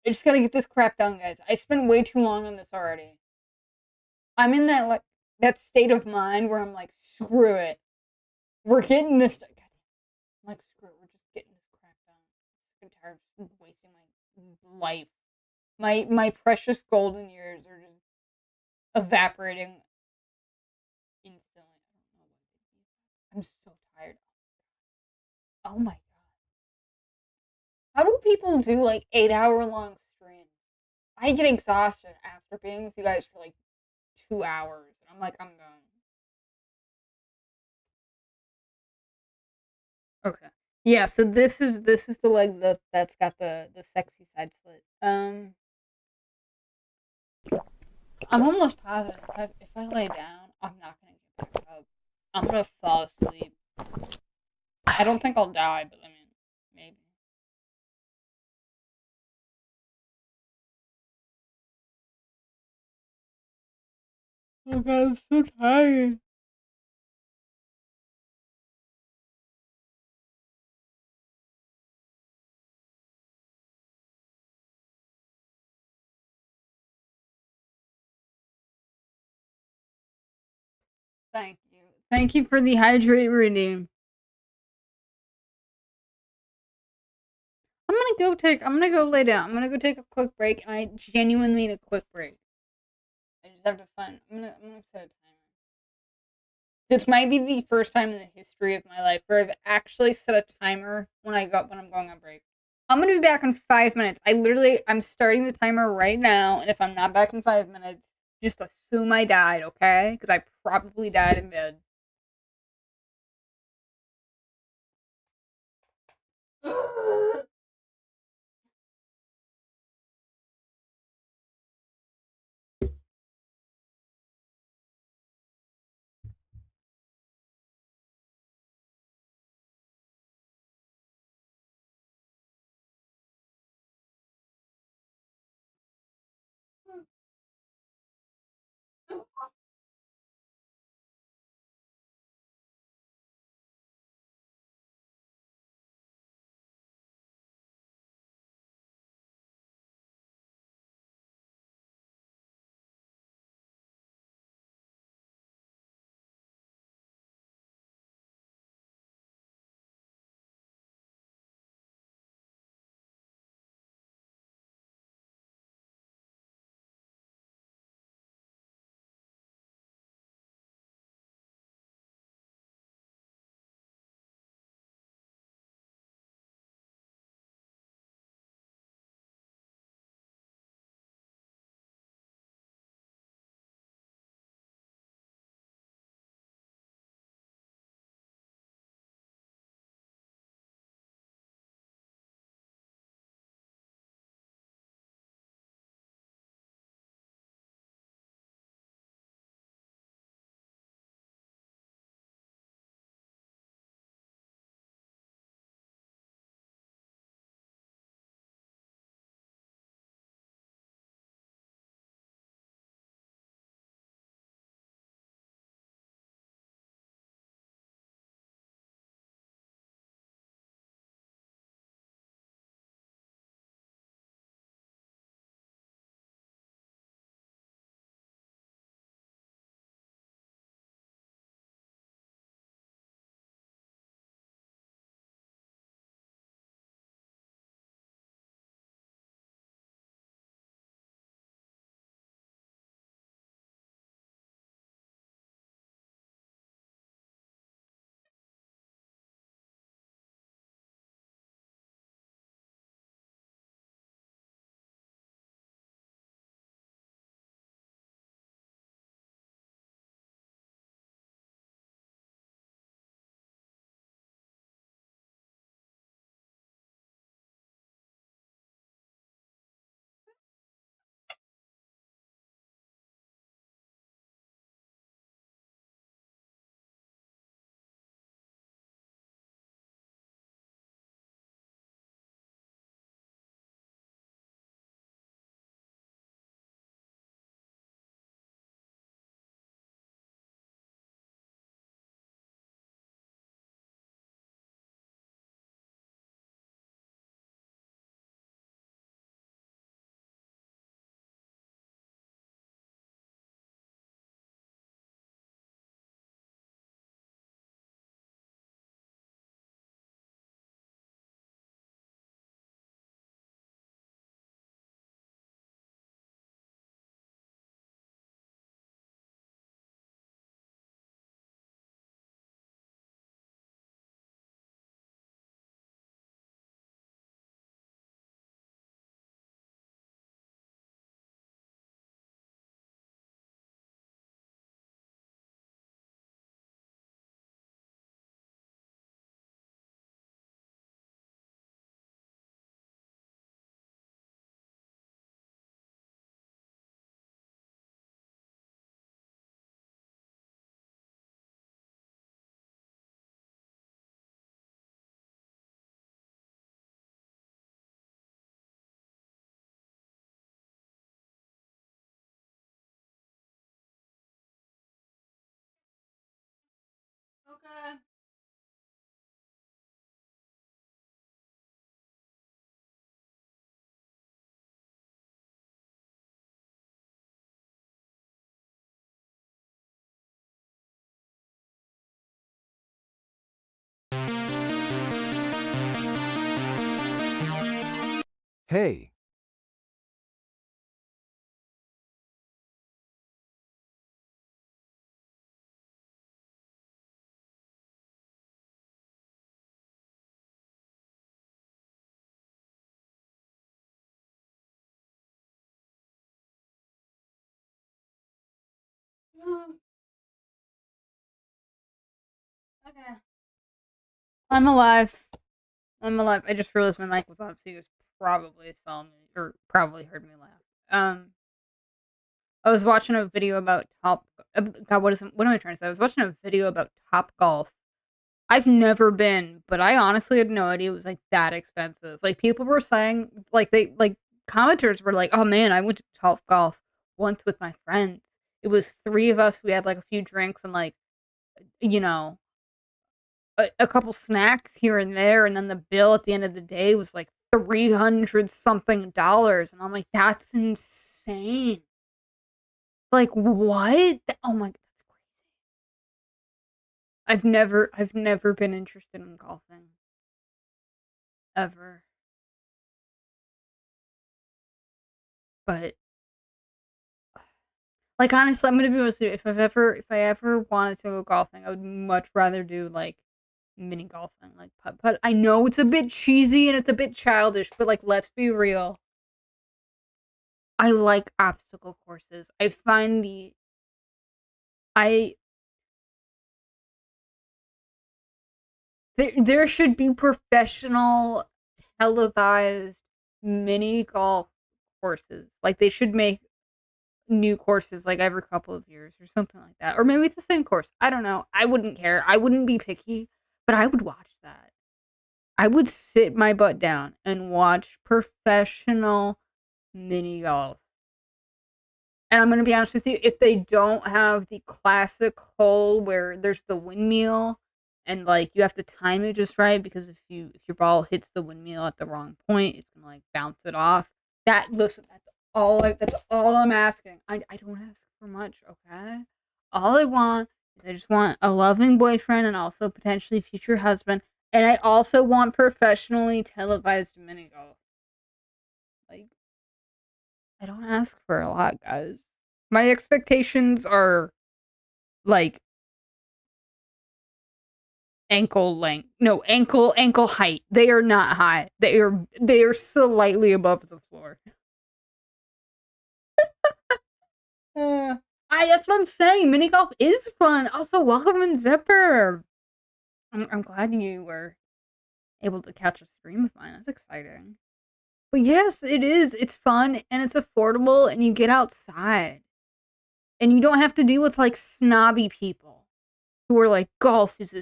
I just gotta get this crap done, guys. I spent way too long on this already. I'm in that like that state of mind where I'm like, screw it. We're getting this. I'm like, screw it. We're just getting this crap done. I'm tired of wasting my life. My precious golden years are just evaporating instantly. I'm so tired. Oh my god. How do people do like 8 hour long streams? I get exhausted after being with you guys for like 2 hours. I'm like, I'm done. Okay. Yeah, so this is the leg that's got the sexy side slit. I'm almost positive if I lay down, I'm not gonna get back up. I'm gonna fall asleep. I don't think I'll die, but I mean, maybe. Oh god, I'm so tired. Thank you. Thank you for the hydrate reading. I'm gonna go lay down. I'm gonna go take a quick break, and I genuinely need a quick break. I just have to find. I'm gonna set a timer. This might be the first time in the history of my life where I've actually set a timer when I'm going on break. I'm gonna be back in 5 minutes. I'm starting the timer right now, and if I'm not back in 5 minutes, just assume I died, okay? Because I probably died in bed. Okay. Hey, Okay. I'm alive. I'm alive. I just realized my mic was on, so you guys probably saw me or probably heard me laugh. I was watching a video about top. God, what am I trying to say? I was watching a video about Top Golf. I've never been, but I honestly had no idea it was like that expensive. Like people were saying, like commenters were like, "Oh man, I went to Top Golf once with my friends. It was three of us. We had like a few drinks and like you know a couple snacks here and there, and then the bill at the end of the day was like 300 something dollars." And I'm like, "That's insane." Like what? Oh my, that's crazy. I've never been interested in golfing ever, but like honestly, I'm gonna be honest with you. If I ever wanted to go golfing, I would much rather do like mini golfing, like putt putt. I know it's a bit cheesy and it's a bit childish, but like let's be real. I like obstacle courses. I find I there should be professional televised mini golf courses. Like they should make new courses like every couple of years or something like that. Or maybe it's the same course. I don't know. I wouldn't care. I wouldn't be picky, but I would watch that. I would sit my butt down and watch professional mini golf. And I'm gonna be honest with you, if they don't have the classic hole where there's the windmill and like you have to time it just right because if your ball hits the windmill at the wrong point, it's gonna like bounce it off. That listen, that's all I'm asking. I don't ask for much, okay? All I want is I just want a loving boyfriend and also potentially future husband. And I also want professionally televised mini golf. Like I don't ask for a lot, guys. My expectations are like ankle length. No, ankle height. They are not high. They are slightly above the floor. Uh, I that's what I'm saying. Mini golf is fun. Also, welcome in Zipper. I'm glad you were able to catch a stream of mine. That's exciting. But yes, it is. It's fun and it's affordable and you get outside. And you don't have to deal with like snobby people who are like golf is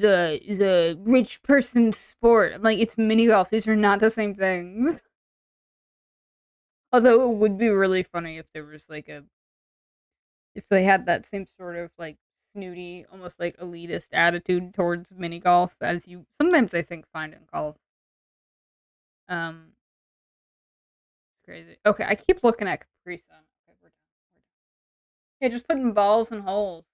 a rich person's sport. I'm like, it's mini golf. These are not the same thing. Although it would be really funny if there was like a if they had that same sort of like snooty, almost like elitist attitude towards mini golf as you sometimes I think find in golf. It's crazy. Okay, I keep looking at Capri Sun. Okay, we're done. We're done. Yeah, just putting balls in holes.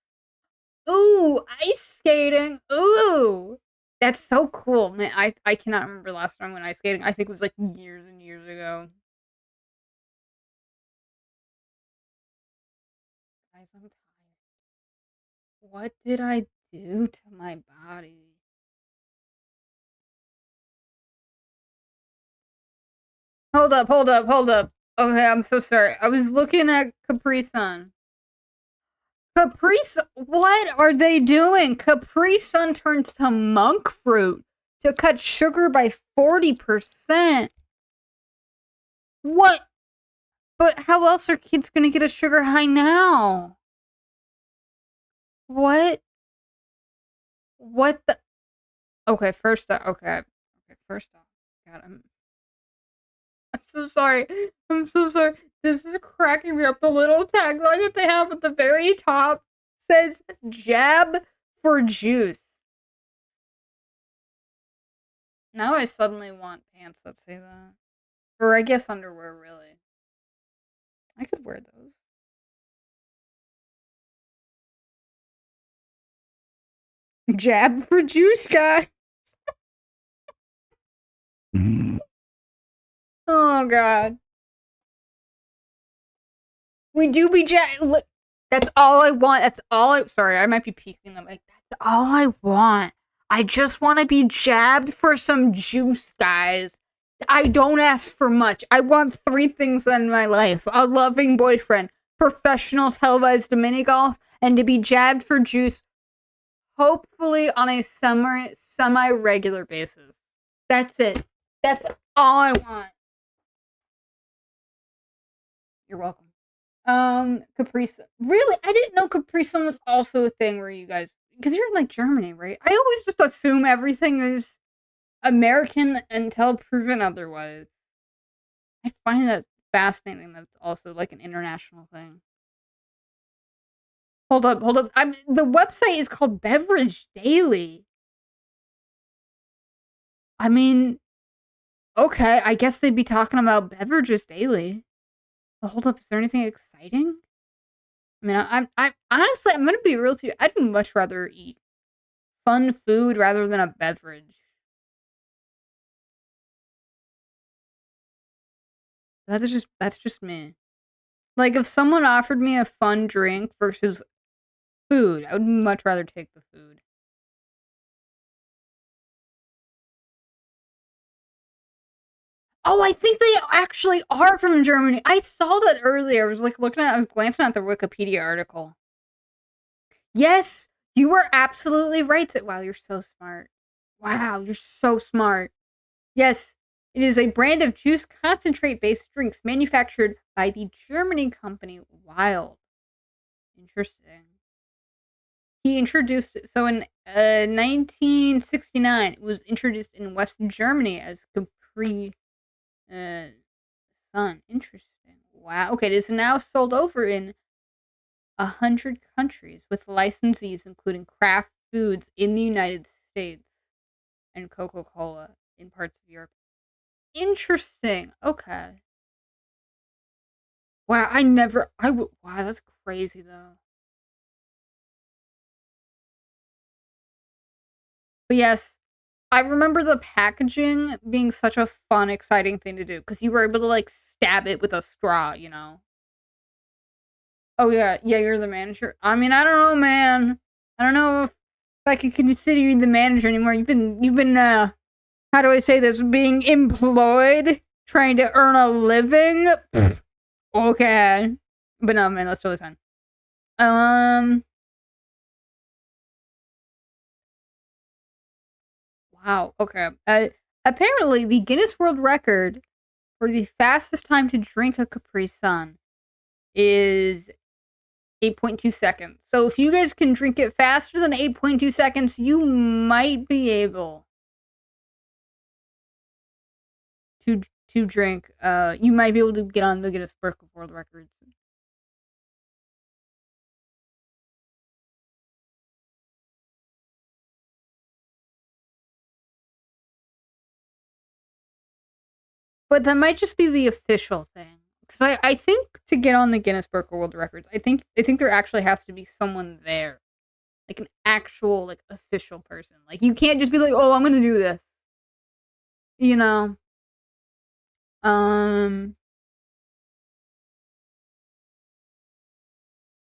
Ooh, ice skating. Ooh. That's so cool, man. I cannot remember last time I went ice skating. I think it was like years and years ago. Guys, I'm tired. What did I do to my body? Hold up, hold up, hold up. Okay, I'm so sorry. I was looking at Capri Sun. Capri Sun, what are they doing? Capri Sun turns to monk fruit to cut sugar by 40%. What? But how else are kids gonna get a sugar high now? What? What the? Okay, first off, okay, okay, first off, God, I'm so sorry. I'm so sorry. This is cracking me up. The little tagline that they have at the very top says "jab for juice. Now I suddenly want pants that say that. Or I guess underwear, really. I could wear those. Jab for juice, guy. Oh, God. We do be jabbed. That's all I want. That's all I. Sorry, I might be peeking them. Like, that's all I want. I just want to be jabbed for some juice, guys. I don't ask for much. I want 3 things in my life: a loving boyfriend, professional televised mini golf, and to be jabbed for juice, hopefully on a semi-regular basis. That's it. That's all I want. You're welcome. Capri Sun. Really? I didn't know Capri Sun was also a thing where you guys, because you're in like Germany, right? I always just assume everything is American until proven otherwise. I find that fascinating that it's also like an international thing. Hold up, hold up. The website is called Beverage Daily. I mean, okay, I guess they'd be talking about beverages daily. But hold up, is there anything exciting? I mean, I'm honestly, I'm gonna be real with you. I'd much rather eat fun food rather than a beverage. That's just me. Like if someone offered me a fun drink versus food, I would much rather take the food. Oh, I think they actually are from Germany. I saw that earlier. I was like I was glancing at the Wikipedia article. Yes, you were absolutely right. Wow, you're so smart. Wow, you're so smart. Yes, it is a brand of juice concentrate-based drinks manufactured by the Germany company Wild. Interesting. He introduced it. So in 1969, it was introduced in West Germany as Capri uh, Sun. Interesting. Wow. Okay, it is now sold over in 100 countries with licensees including Kraft Foods in the United States and Coca-Cola in parts of Europe. Interesting. Okay. Wow, I never I would wow, that's crazy though. But yes, I remember the packaging being such a fun, exciting thing to do because you were able to like stab it with a straw, you know. Oh yeah, yeah, you're the manager. I mean, I don't know, man. I don't know if I can consider you the manager anymore. You've been how do I say this? Being employed, trying to earn a living. Okay, but no, man, that's totally fine. Um, wow. Okay. Apparently, the Guinness World Record for the fastest time to drink a Capri Sun is 8.2 seconds. So if you guys can drink it faster than 8.2 seconds, you might be able to drink. You might be able to get on the Guinness Book of World Records. But that might just be the official thing. Because I think to get on the Guinness Book of World Records, I think there actually has to be someone there. Like an actual like official person. Like you can't just be like, "Oh, I'm gonna do this." You know? Um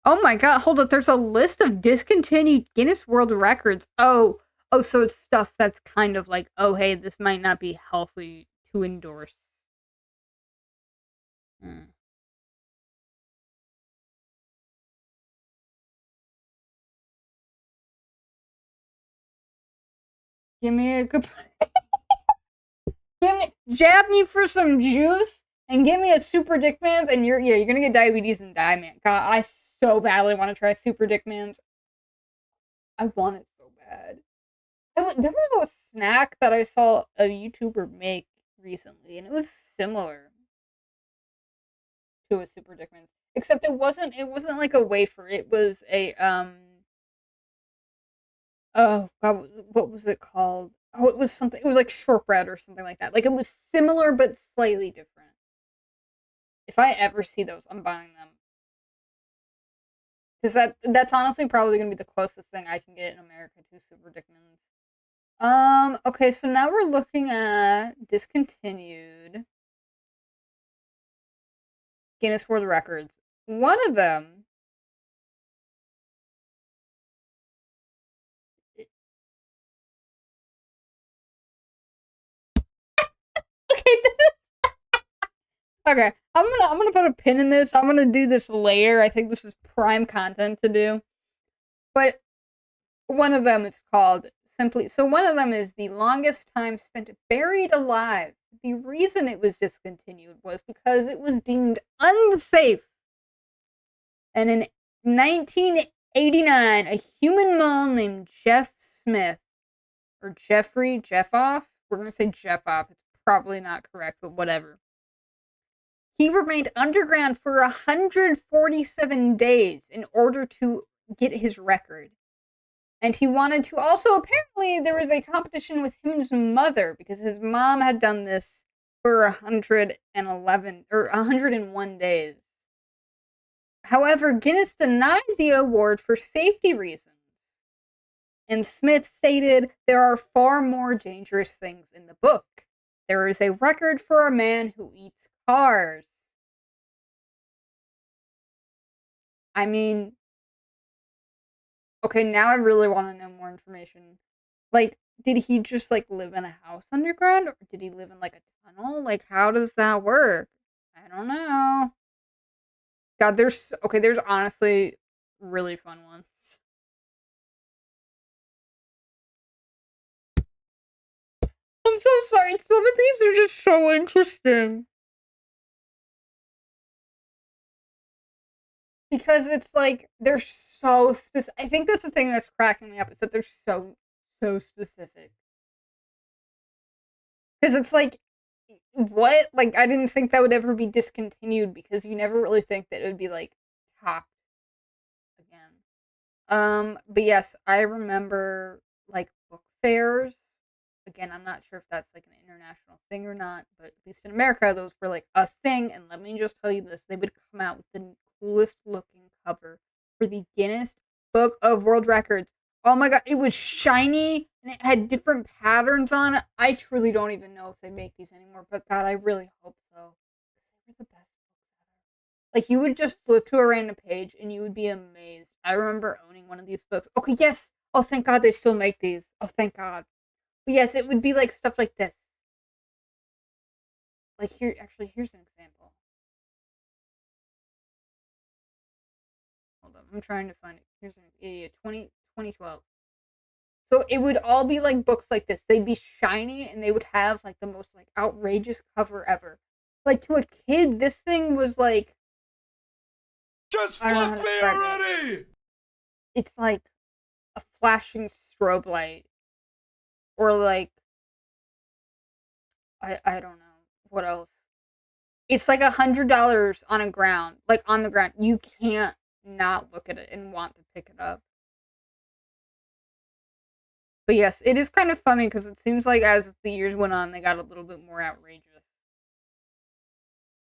Oh my god, hold up. There's a list of discontinued Guinness World Records. Oh, so it's stuff that's kind of like, oh, hey, this might not be healthy to endorse. Mm. Give me a good. Jab me for some juice and give me a super dick man's, and you're gonna get diabetes and die, man. God, I so badly want to try super dick man's. I want it so bad. There was a snack that I saw a YouTuber make recently, and it was similar to a super Dickman's, except it wasn't like a wafer. It was a Oh god, what was it called? Oh, it was something. It was like shortbread or something like that. Like it was similar but slightly different. If I ever see those, I'm buying them. Because that's honestly probably gonna be the closest thing I can get in America to Super Dickmans. Okay, so now we're looking at discontinued Guinness World Records. One of them. Okay, okay. I'm gonna put a pin in this. I'm gonna do this later. I think this is prime content to do. But one of them is called simply. So one of them is the longest time spent buried alive. The reason it was discontinued was because it was deemed unsafe. And in 1989, a human mole named Jeff Smith, or Jeffrey Jeffoff, we're going to say Jeffoff, it's probably not correct, but whatever. He remained underground for 147 days in order to get his record. And he wanted to also, apparently, there was a competition with his mother because his mom had done this for 111 or 101 days. However, Guinness denied the award for safety reasons. And Smith stated, "There are far more dangerous things in the book. There is a record for a man who eats cars." I mean, okay, now I really want to know more information. Like, did he just like live in a house underground, or did he live in like a tunnel? Like, how does that work? I don't know. God, there's honestly really fun ones. I'm so sorry. Some of these are just so interesting. Because it's like they're so specific. I think that's the thing that's cracking me up is that they're so specific. Because it's like, what? Like, I didn't think that would ever be discontinued because you never really think that it would be like topped again. But yes, I remember like book fairs. Again, I'm not sure if that's like an international thing or not, but at least in America, those were like a thing. And let me just tell you this: they would come out with the coolest looking cover for the Guinness Book of World Records. Oh my god, it was shiny and it had different patterns on it. I truly don't even know if they make these anymore, but God, I really hope so. They were the best. Like, you would just flip to a random page and you would be amazed. I remember owning one of these books. Okay, yes. Oh, thank God they still make these. Oh, thank God. But yes, it would be like stuff like this. Like, here, actually, here's an example. Hold on. I'm trying to find it. Here's an, yeah, 2012. So it would all be like books like this. They'd be shiny and they would have like the most like outrageous cover ever. Like, to a kid, this thing was like, just I don't know how fuck to me describe already! it. It's like a flashing strobe light. Or like, I don't know what else. It's like $100 on a ground, like on the ground. You can't not look at it and want to pick it up. But yes, it is kind of funny because it seems like as the years went on, they got a little bit more outrageous.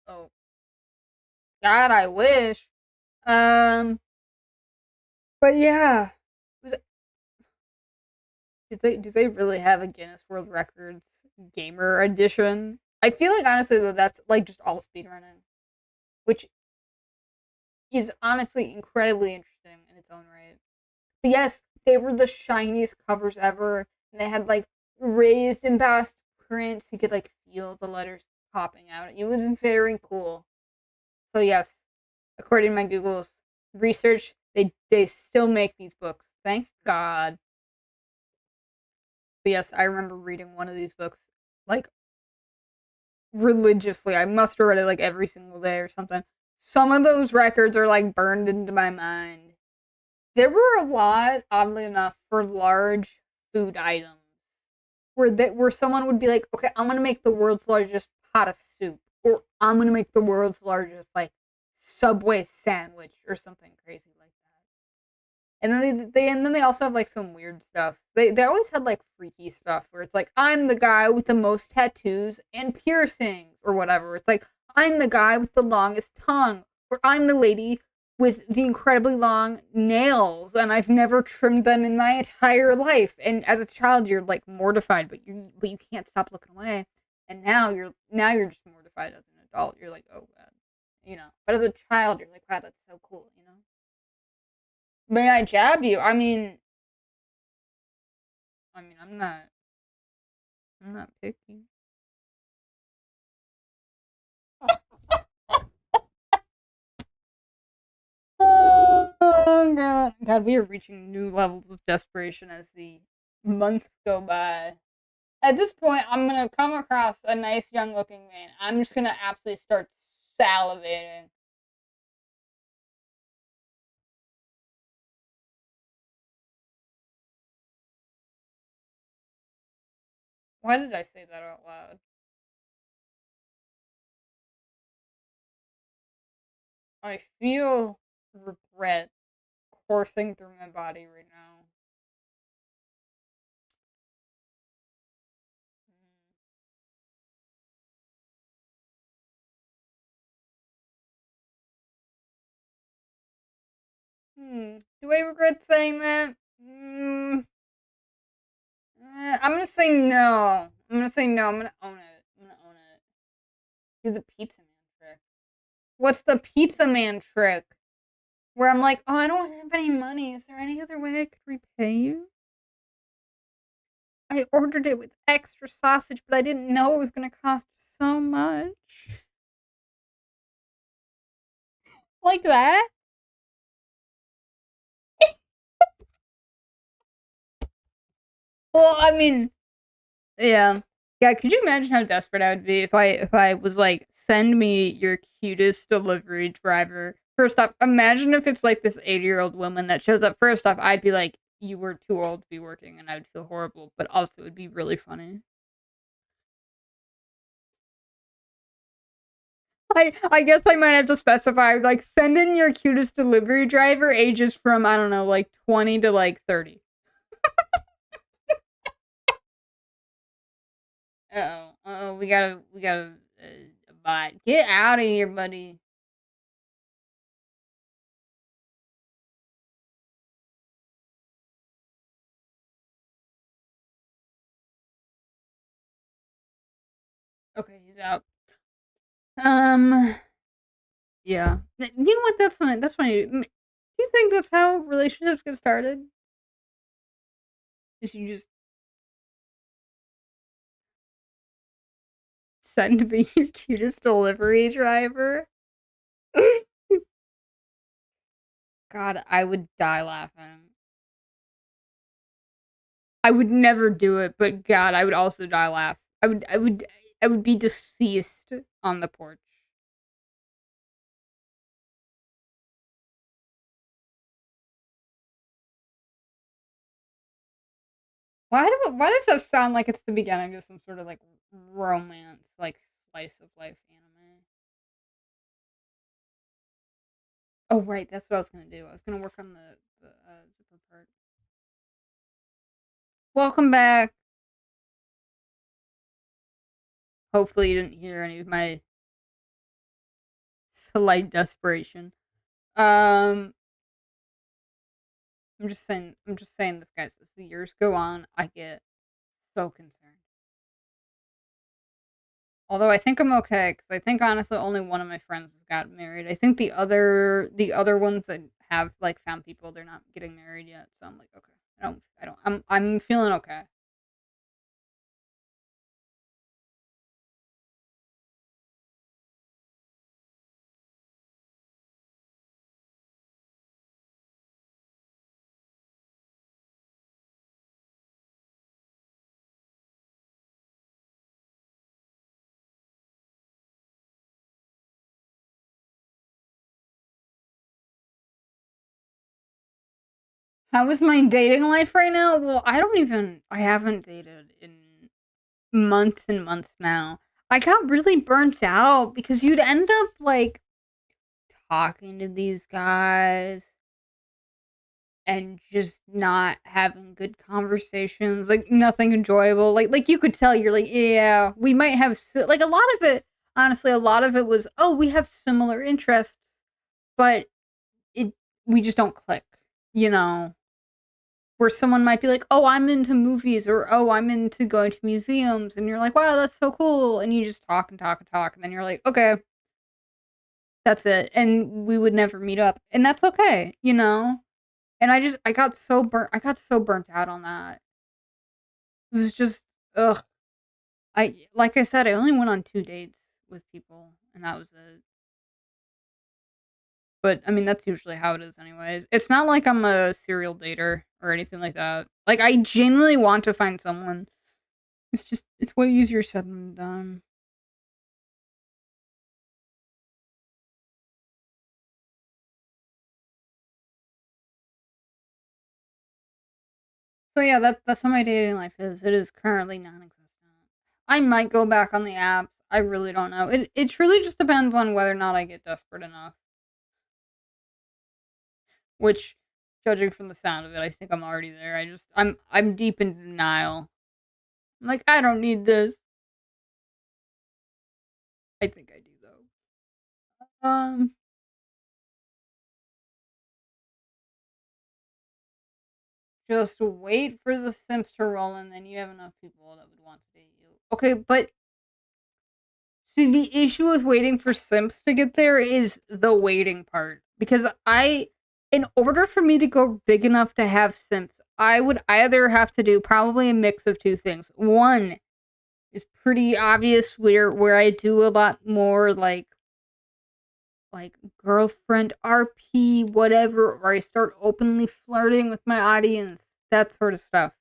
Oh God, I wish. Um, but yeah, do they really have a Guinness World Records gamer edition? I feel like honestly though that's like just all speedrunning, which is honestly incredibly interesting in its own right. But yes, they were the shiniest covers ever. And they had like raised embossed prints. You could like feel the letters popping out. It was very cool. So yes, according to my Google's research, they still make these books. Thank God. But yes, I remember reading one of these books like religiously. I must have read it like every single day or something. Some of those records are like burned into my mind. There were a lot, oddly enough, for large food items where someone would be like, "Okay, I'm gonna make the world's largest pot of soup," or "I'm gonna make the world's largest like Subway sandwich," or something crazy like that. And then they also have like some weird stuff. They always had like freaky stuff where it's like I'm the guy with the most tattoos and piercings or whatever. It's like I'm the guy with the longest tongue, or I'm the lady with the incredibly long nails and I've never trimmed them in my entire life. And as a child you're like mortified, but you can't stop looking away. And now you're just mortified as an adult. You're like, "Oh god." You know. But as a child you're like, "Wow, that's so cool," you know? May I jab you? I mean, I'm not picky. Oh god. God, we are reaching new levels of desperation as the months go by. At this point, I'm gonna come across a nice young looking man. I'm just gonna absolutely start salivating. Why did I say that out loud? I feel regret coursing through my body right now. Do I regret saying that? I'm gonna say no. I'm gonna say no. I'm gonna own it. I'm gonna own it. Do the pizza man trick. What's the pizza man trick? Where I'm like, oh, I don't have any money. Is there any other way I could repay you? I ordered it with extra sausage, but I didn't know it was gonna cost so much. Like that? Well, I mean, yeah. Yeah, could you imagine how desperate I would be if I was like, send me your cutest delivery driver? First off, imagine if it's like this 80-year-old woman that shows up. First off, I'd be like, you were too old to be working, and I would feel horrible. But also, it'd be really funny. I guess I might have to specify like, send in your cutest delivery driver, ages from I don't know, like 20 to like 30. Uh oh, we gotta bot. Get out of here, buddy. Okay, he's out. Um, yeah. You know what? That's funny. That's funny. Do you think that's how relationships get started? Is you just send me your cutest delivery driver? God, I would die laughing. I would never do it, but God, I would also die laugh. I would be deceased on the porch. Why does that sound like it's the beginning of some sort of like romance, like slice of life anime? Oh right, that's what I was gonna do. I was gonna work on the zipper part. Welcome back. Hopefully you didn't hear any of my slight desperation. Um, I'm just saying this, guys. As the years go on, I get so concerned. Although I think I'm okay, because I think honestly only one of my friends has gotten married. I think the other ones that have like found people, they're not getting married yet. So I'm like, okay, I'm feeling okay. How is my dating life right now? Well, I haven't dated in months and months now. I got really burnt out because you'd end up like talking to these guys and just not having good conversations, like, nothing enjoyable, like, you could tell you're like, "Yeah, we might have like, a lot of it honestly, a lot of it was, "Oh, we have similar interests," but it we just don't click, you know? Where someone might be like, "Oh, I'm into movies," or, "Oh, I'm into going to museums," and you're like, "Wow, that's so cool," and you just talk and talk and talk, and then you're like, "Okay, that's it," and we would never meet up, and that's okay, you know? And I got so burnt out on that. It was just ugh. I like I said, I only went on 2 dates with people, and that was it. But, I mean, that's usually how it is anyways. It's not like I'm a serial dater or anything like that. Like, I genuinely want to find someone. It's way easier said than done. So, yeah, that's how my dating life is. It is currently non-existent. I might go back on the apps. I really don't know. It truly just depends on whether or not I get desperate enough, which, judging from the sound of it, I think I'm already there. I'm deep in denial. I'm like, "I don't need this." I think I do, though. Just wait for the Sims to roll, and then you have enough people that would want to date you. Okay, but see, the issue with waiting for Sims to get there is the waiting part. Because in order for me to go big enough to have Sims, I would either have to do probably a mix of two things. One is pretty obvious where I do a lot more like girlfriend RP, whatever, or I start openly flirting with my audience, that sort of stuff.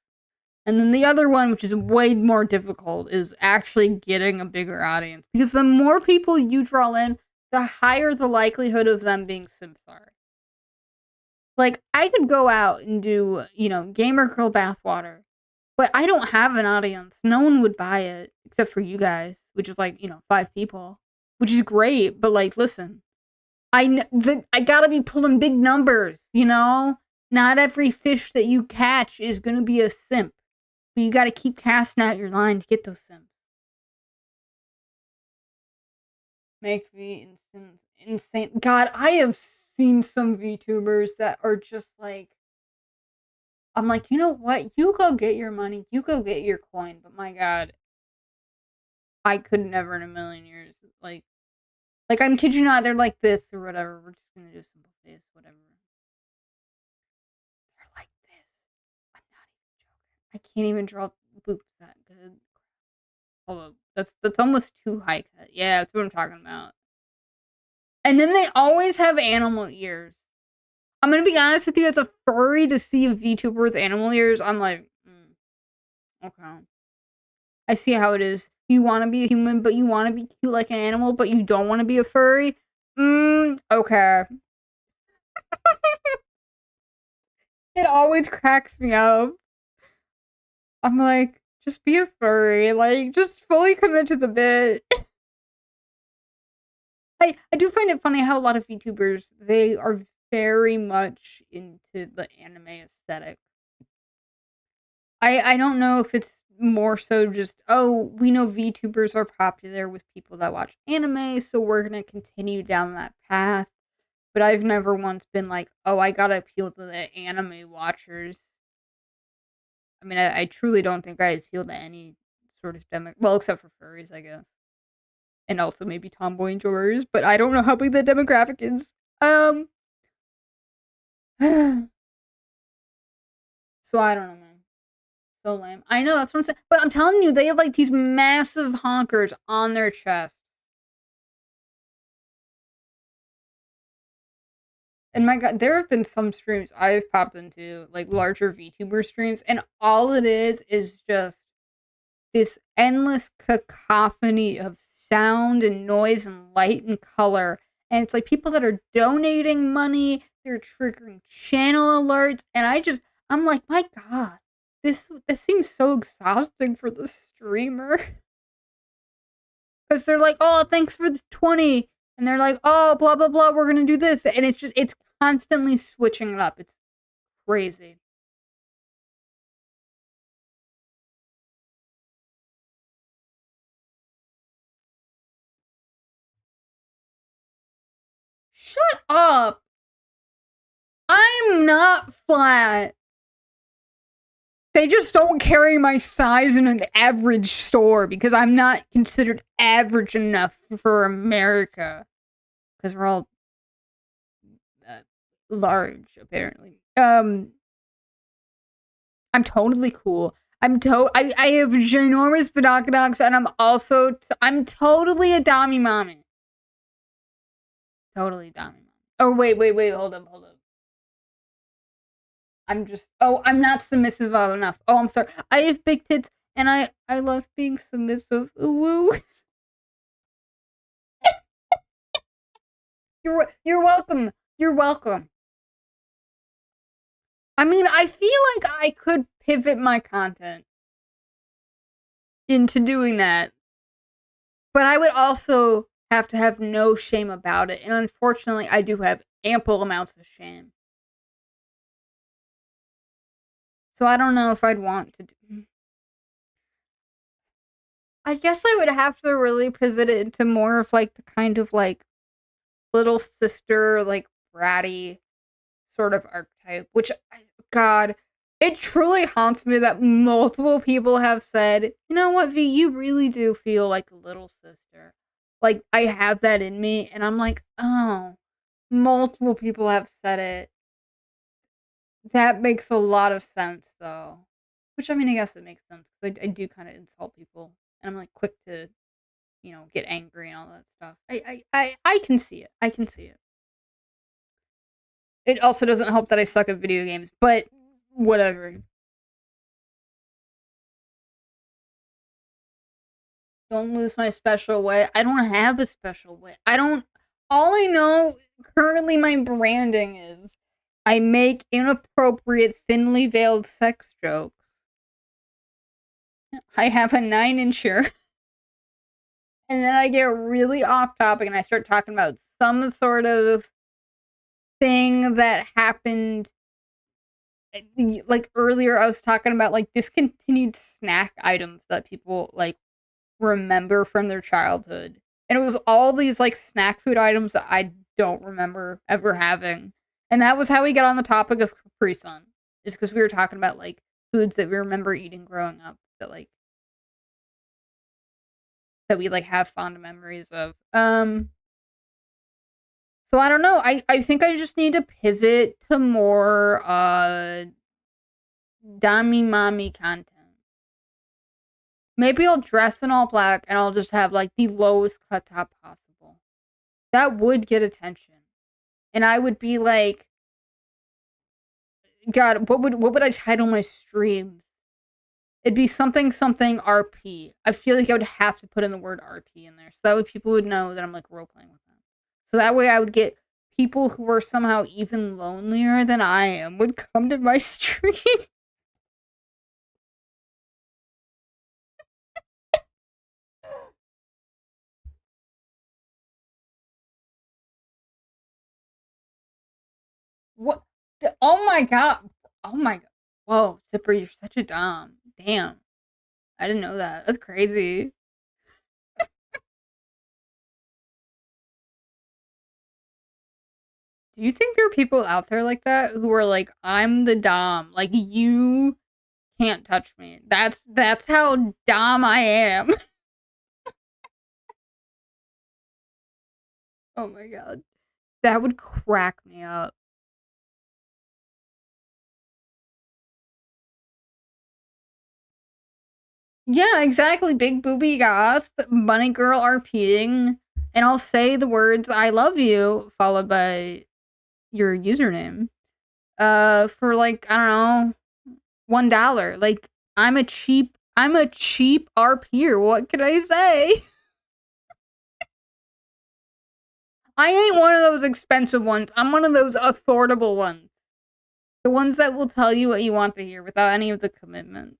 And then the other one, which is way more difficult, is actually getting a bigger audience. Because the more people you draw in, the higher the likelihood of them being simps are. Like, I could go out and do, gamer girl bathwater, but I don't have an audience. No one would buy it, except for you guys, which is like, 5 people, which is great. But like, listen, I gotta be pulling big numbers, you know? Not every fish that you catch is gonna be a simp. But you gotta keep casting out your line to get those simps. Make me insane. God, I have seen some VTubers that are just like, I'm like, you know what? You go get your money. You go get your coin. But my God, I could never in a million years. I'm kid you not. They're like this or whatever. We're just gonna do simple face, whatever. They're like this. I'm not even joking. I can't even draw boobs that good. Although that's almost too high cut. Yeah, that's what I'm talking about. And then they always have animal ears. I'm gonna be honest with you, as a furry, to see a VTuber with animal ears, I'm like, okay. I see how it is. You want to be a human, but you want to be cute like an animal, but you don't want to be a furry. Okay. It always cracks me up. I'm like, just be a furry. Like, just fully commit to the bit. I do find it funny how a lot of VTubers, they are very much into the anime aesthetic. I don't know if it's more so just, "Oh, we know VTubers are popular with people that watch anime, so we're gonna continue down that path." But I've never once been like, "Oh, I gotta appeal to the anime watchers." I mean, I truly don't think I appeal to any sort of well, except for furries, I guess. And also maybe tomboy enjoyers, but I don't know how big the demographic is. So I don't know, man. So lame. I know, that's what I'm saying. But I'm telling you, they have like these massive honkers on their chest. And my God, there have been some streams I've popped into, like larger VTuber streams, and all it is just this endless cacophony of sound and noise and light and color. And it's like people that are donating money, they're triggering channel alerts, and I'm like, my God, this seems so exhausting for the streamer. Because they're like, oh, thanks for the 20. And they're like, oh, blah, blah, blah, we're going to do this. And it's constantly switching it up. It's crazy. Shut up! I'm not flat. They just don't carry my size in an average store because I'm not considered average enough for America. Because we're all large, apparently. I'm totally cool. I have ginormous binoculars, and I'm totally a dommy mommy. Totally dommy mommy. Oh, wait, hold up. I'm not submissive enough. Oh, I'm sorry. I have big tits, and I love being submissive. Ooh, woo. You're welcome. You're welcome. I mean, I feel like I could pivot my content into doing that, but I would also have to have no shame about it. And unfortunately, I do have ample amounts of shame. So I don't know if I'd want to do. I guess I would have to really pivot it into more of like the kind of like little sister, like bratty sort of archetype, which, God, it truly haunts me that multiple people have said, you know what, V, you really do feel like a little sister. Like, I have that in me, and I'm like, oh, multiple people have said it. That makes a lot of sense, though. Which, I mean, I guess it makes sense, because I do kind of insult people, and I'm, like, quick to, get angry and all that stuff. I can see it. I can see it. It also doesn't help that I suck at video games, but whatever. Don't lose my special way. I don't have a special way. All I know currently my branding is I make inappropriate, thinly veiled sex jokes. I have a 9-incher. And then I get really off topic and I start talking about some sort of thing that happened. Like earlier, I was talking about like discontinued snack items that people like remember from their childhood. And it was all these like snack food items that I don't remember ever having. And that was how we got on the topic of Capri Sun. Is because we were talking about like foods that we remember eating growing up that we like have fond memories of. So I don't know. I think I just need to pivot to more Dami Mommy content. Maybe I'll dress in all black and I'll just have like the lowest cut top possible. That would get attention. And I would be like, God, what would I title my streams? It'd be something RP. I feel like I would have to put in the word RP in there, so that way people would know that I'm like role playing with them. So that way I would get people who are somehow even lonelier than I am would come to my stream. What? Oh my god! Oh my god! Whoa, Zipper, you're such a dom. Damn, I didn't know that. That's crazy. Do you think there are people out there like that who are like, I'm the dom, like you can't touch me. That's how dumb I am. Oh my god. That would crack me up. Yeah, exactly. Big booby goth, bunny girl RPing, and I'll say the words I love you followed by your username. For like, I don't know, $1. Like, I'm a cheap RPer. What can I say? I ain't one of those expensive ones. I'm one of those affordable ones. The ones that will tell you what you want to hear without any of the commitment.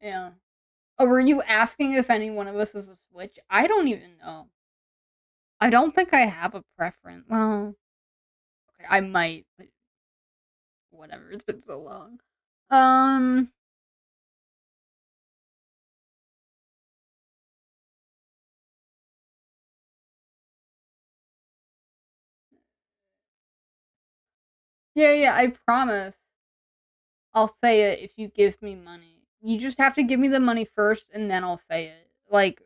Yeah. Oh, were you asking if any one of us is a Switch? I don't even know. I don't think I have a preference. Well, okay, I might, but whatever. It's been so long. Um, yeah, I promise. I'll say it if you give me money. You just have to give me the money first, and then I'll say it. Like,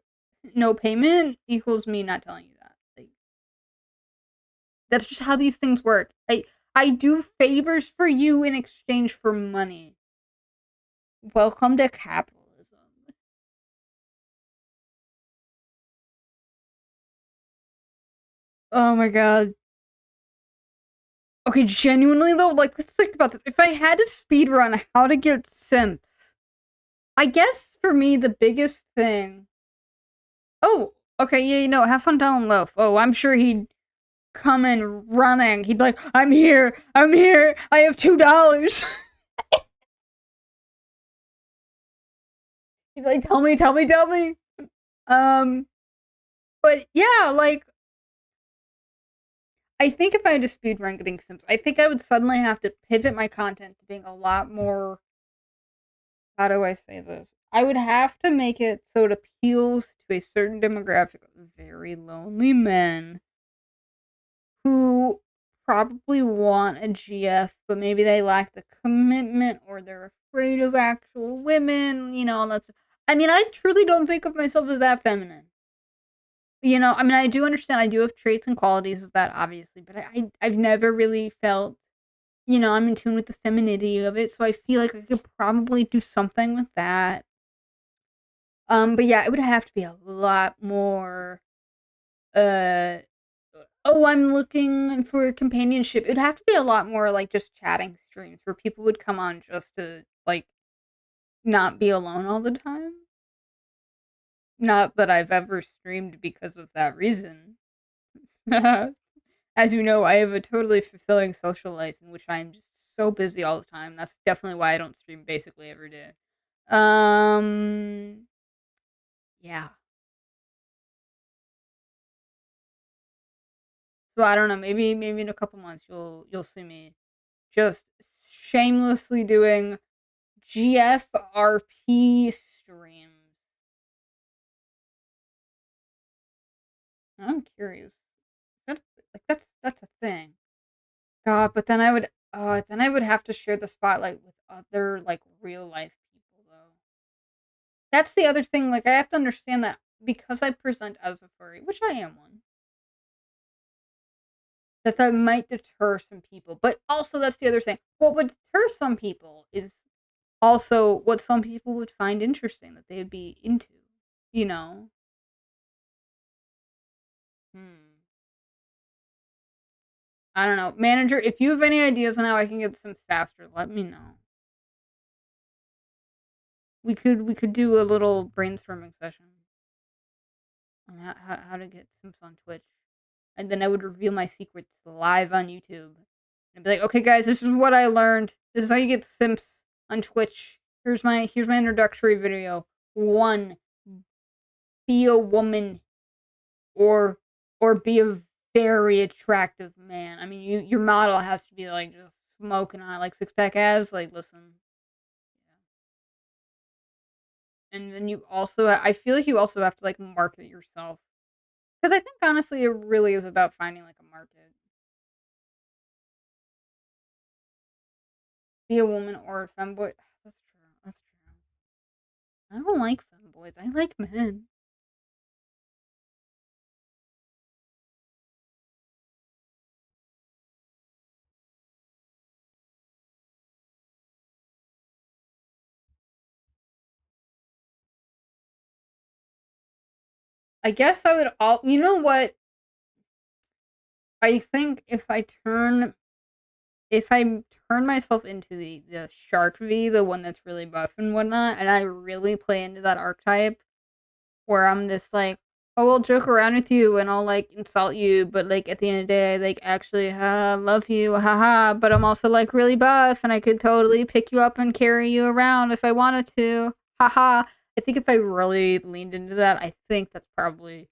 no payment equals me not telling you that. Like, that's just how these things work. I do favors for you in exchange for money. Welcome to capitalism. Oh my god. Okay, genuinely though, like, let's think about this. If I had to speedrun how to get simps, I guess for me the biggest thing. Oh, okay, yeah, have fun telling Loaf. Oh, I'm sure he'd come in running. He'd be like, I'm here, I have $2. He'd be like, tell me. Um, but yeah, like, I think if I had to speedrun getting Sims, I think I would suddenly have to pivot my content to being a lot more. How do I say this? I would have to make it so it appeals to a certain demographic of very lonely men who probably want a GF, but maybe they lack the commitment or they're afraid of actual women, all that stuff. I mean, I truly don't think of myself as that feminine. I mean, I do understand I do have traits and qualities of that, obviously, but I've never really felt, I'm in tune with the femininity of it, so I feel like I could probably do something with that. But yeah, it would have to be a lot more, uh, oh, I'm looking for companionship. It'd have to be a lot more like just chatting streams where people would come on just to, like, not be alone all the time. Not that I've ever streamed because of that reason. As you know, I have a totally fulfilling social life in which I'm just so busy all the time. That's definitely why I don't stream basically every day. Um, yeah. So I don't know. Maybe in a couple months you'll see me just shamelessly doing GFRP streams. I'm curious. That, like that's a thing. God, but then I would have to share the spotlight with other like real life people though. That's the other thing. Like I have to understand that because I present as a furry, which I am one, that might deter some people. But also that's the other thing. What would deter some people is also what some people would find interesting that they'd be into. You know? Hmm. I don't know. Manager, if you have any ideas on how I can get some faster, let me know. We could do a little brainstorming session on how to get Sims on Twitch. And then I would reveal my secrets live on YouTube. And be like, okay guys, this is what I learned. This is how you get Sims on Twitch. Here's my introductory video. 1. Be a woman or be a very attractive man. I mean, your model has to be like just smoking hot, like six pack abs. Like, listen, and then I feel like you also have to like market yourself because I think honestly, it really is about finding like a market. Be a woman or a femboy. That's true. That's true. I don't like femboys. I like men. I guess I would all. You know what? I think if I turn myself into the Shark V, the one that's really buff and whatnot, and I really play into that archetype, where I'm just like, oh, I'll joke around with you and I'll like insult you, but like at the end of the day, I like actually love you, haha. But I'm also like really buff, and I could totally pick you up and carry you around if I wanted to, haha. I think if I really leaned into that, I think that's probably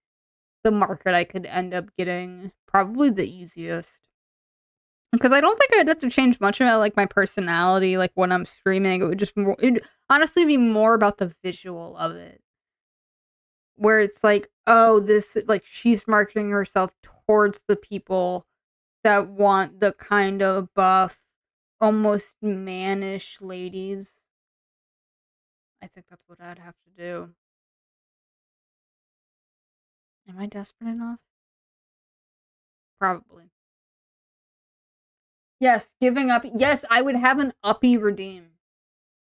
the market I could end up getting probably the easiest. Because I don't think I'd have to change much about like my personality, like when I'm streaming. It would just it'd honestly be more about the visual of it. Where it's like, oh, this like she's marketing herself towards the people that want the kind of buff, almost mannish ladies. I think that's what I'd have to do. Am I desperate enough? Probably. Yes, giving up. Yes, I would have an uppie redeem.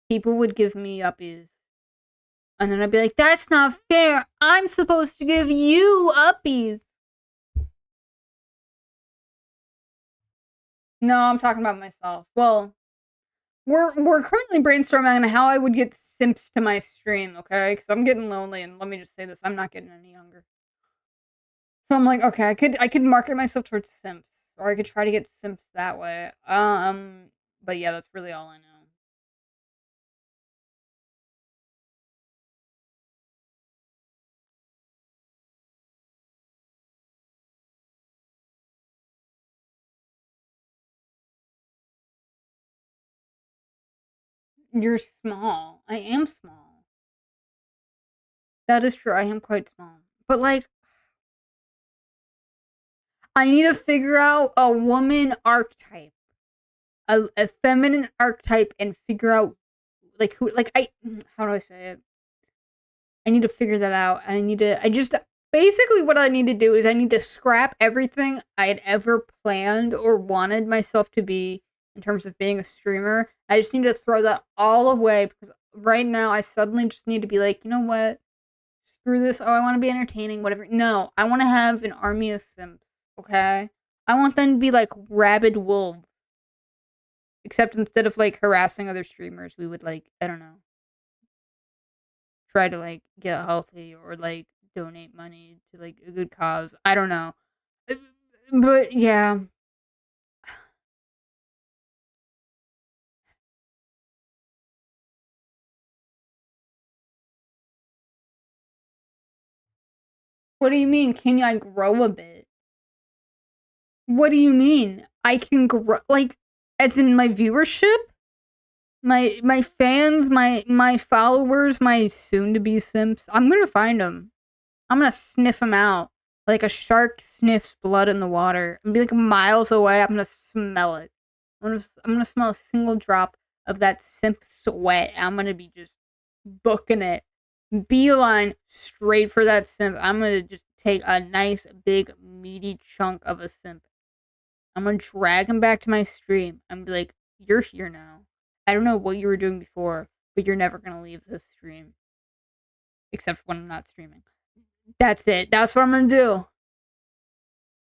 People would give me uppies. And then I'd be like, that's not fair. I'm supposed to give you uppies. No, I'm talking about myself. Well, we're currently brainstorming on how I would get simps to my stream, okay? Because I'm getting lonely, and let me just say this: I'm not getting any younger. So I'm like, okay, I could market myself towards simps, or I could try to get simps that way. But yeah, that's really all I know. You're small. I am small. That is true. I am quite small. But like, I need to figure out a woman archetype, a feminine archetype, and figure out like who. Like I, how do I say it? I need to figure that out. I just basically what I need to do is I need to scrap everything I had ever planned or wanted myself to be in terms of being a streamer. I just need to throw that all away because right now I suddenly just need to be like, you know what? Screw this. Oh, I want to be entertaining, whatever. No, I want to have an army of simps, okay? I want them to be like rabid wolves. Except instead of like harassing other streamers, we would like, I don't know, try to like get healthy or like donate money to like a good cause. I don't know. But yeah. What do you mean? Can I grow a bit? What do you mean? I can grow like as in my viewership? My fans, my followers, my soon to be simps. I'm going to find them. I'm going to sniff them out like a shark sniffs blood in the water and be like miles away. I'm going to smell it. I'm gonna smell a single drop of that simp sweat. I'm gonna be just booking it. Beeline straight for that simp. I'm gonna just take a nice big meaty chunk of a simp. I'm gonna drag him back to my stream. I'm be like, you're here now. I don't know what you were doing before, but you're never gonna leave this stream. Except when I'm not streaming. That's it. That's what I'm gonna do.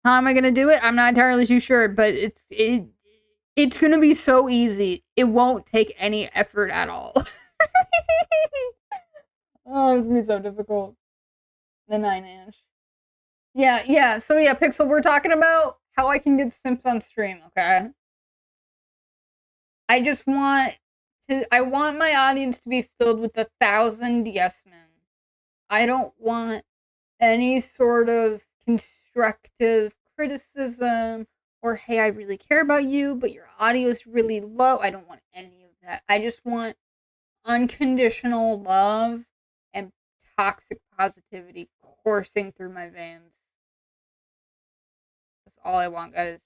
How am I gonna do it? I'm not entirely too sure, but it's gonna be so easy. It won't take any effort at all. Oh, it's gonna be so difficult. The 9 inch. Yeah, yeah. So yeah, Pixel, we're talking about how I can get simps on stream, okay? I just want I want my audience to be filled with 1,000 yes men. I don't want any sort of constructive criticism or hey, I really care about you, but your audio is really low. I don't want any of that. I just want unconditional love and toxic positivity coursing through my veins. That's all I want, guys.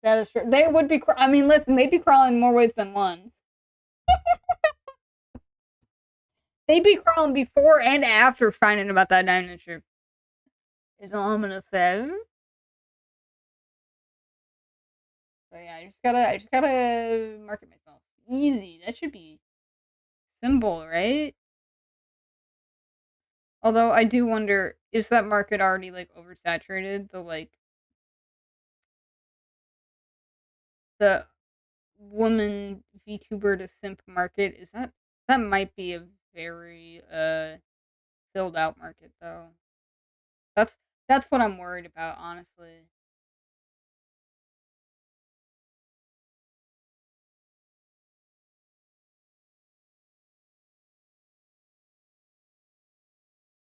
That is true. They would be. I mean, listen, they'd be crawling more ways than one. They'd be crawling before and after finding about that 9 incher. Is all I'm gonna say. So yeah, I just gotta market myself. Easy. That should be simple, right? Although I do wonder, is that market already like oversaturated? The woman VTuber to simp market, is that might be a very filled out market though. That's that's what I'm worried about, honestly.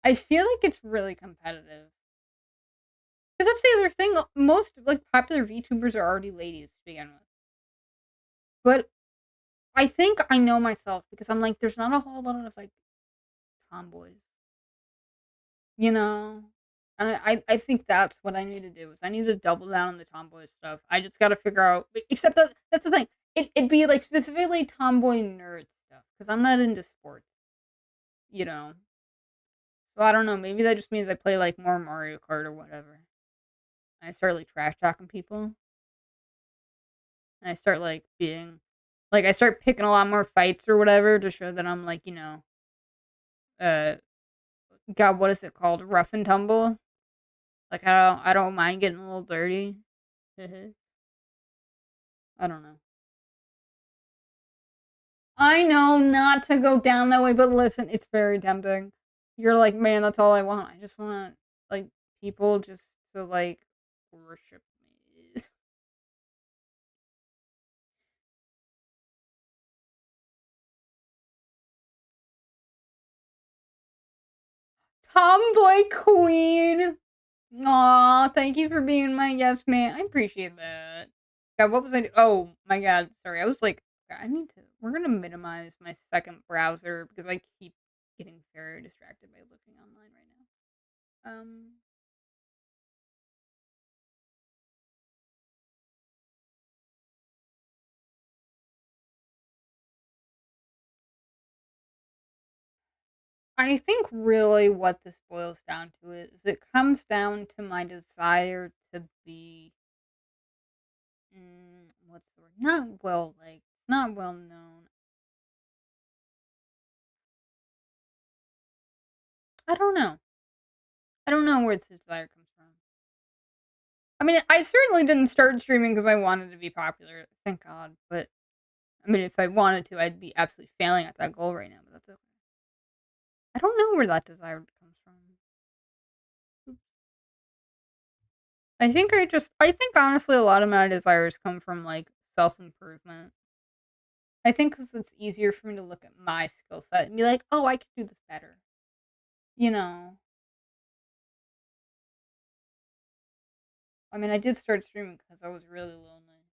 I feel like it's really competitive. Because that's the other thing. Most like popular VTubers are already ladies to begin with. But I think I know myself because I'm like, there's not a whole lot of like tomboys, you know? And I think that's what I need to do is I need to double down on the tomboy stuff. I just gotta figure out except that's the thing. It'd be like specifically tomboy nerd stuff because I'm not into sports, you know. So I don't know. Maybe that just means I play like more Mario Kart or whatever. And I start like trash talking people. And I start like being like I start picking a lot more fights or whatever to show that I'm like, uh God, what is it called? Rough and tumble? Like I don't mind getting a little dirty. I don't know. I know not to go down that way, but listen, it's very tempting. You're like, man, that's all I want. I just want like people just to like worship me. Tomboy queen. Aw, thank you for being my yes man. I appreciate that. God, what was I? Oh my God, sorry. I was like, I need to. We're gonna minimize my second browser because I keep getting very distracted by looking online right now. I think really what this boils down to is it comes down to my desire to be, what's the word? Not well liked. It's not well known. I don't know. I don't know where this desire comes from. I mean, I certainly didn't start streaming because I wanted to be popular, thank God, but, I mean, if I wanted to, I'd be absolutely failing at that goal right now, but that's okay. I don't know where that desire comes from. I think honestly a lot of my desires come from, like, self-improvement. I think 'cause it's easier for me to look at my skill set and be like, "Oh, I could do this better." You know? I mean, I did start streaming because I was really lonely.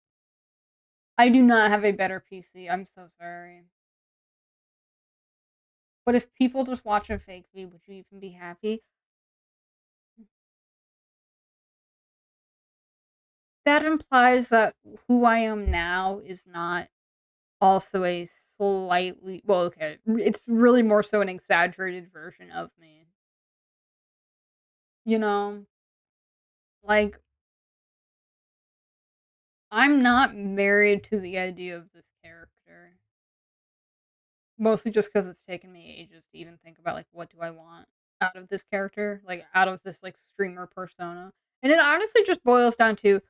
I do not have a better PC, I'm so sorry. But if people just watch a fake feed, would you even be happy? That implies that who I am now is not also a slightly well, okay, it's really more so an exaggerated version of me. You know? Like, I'm not married to the idea of this character. Mostly just because it's taken me ages to even think about, like, what do I want out of this character? Like, out of this, like, streamer persona. And it honestly just boils down to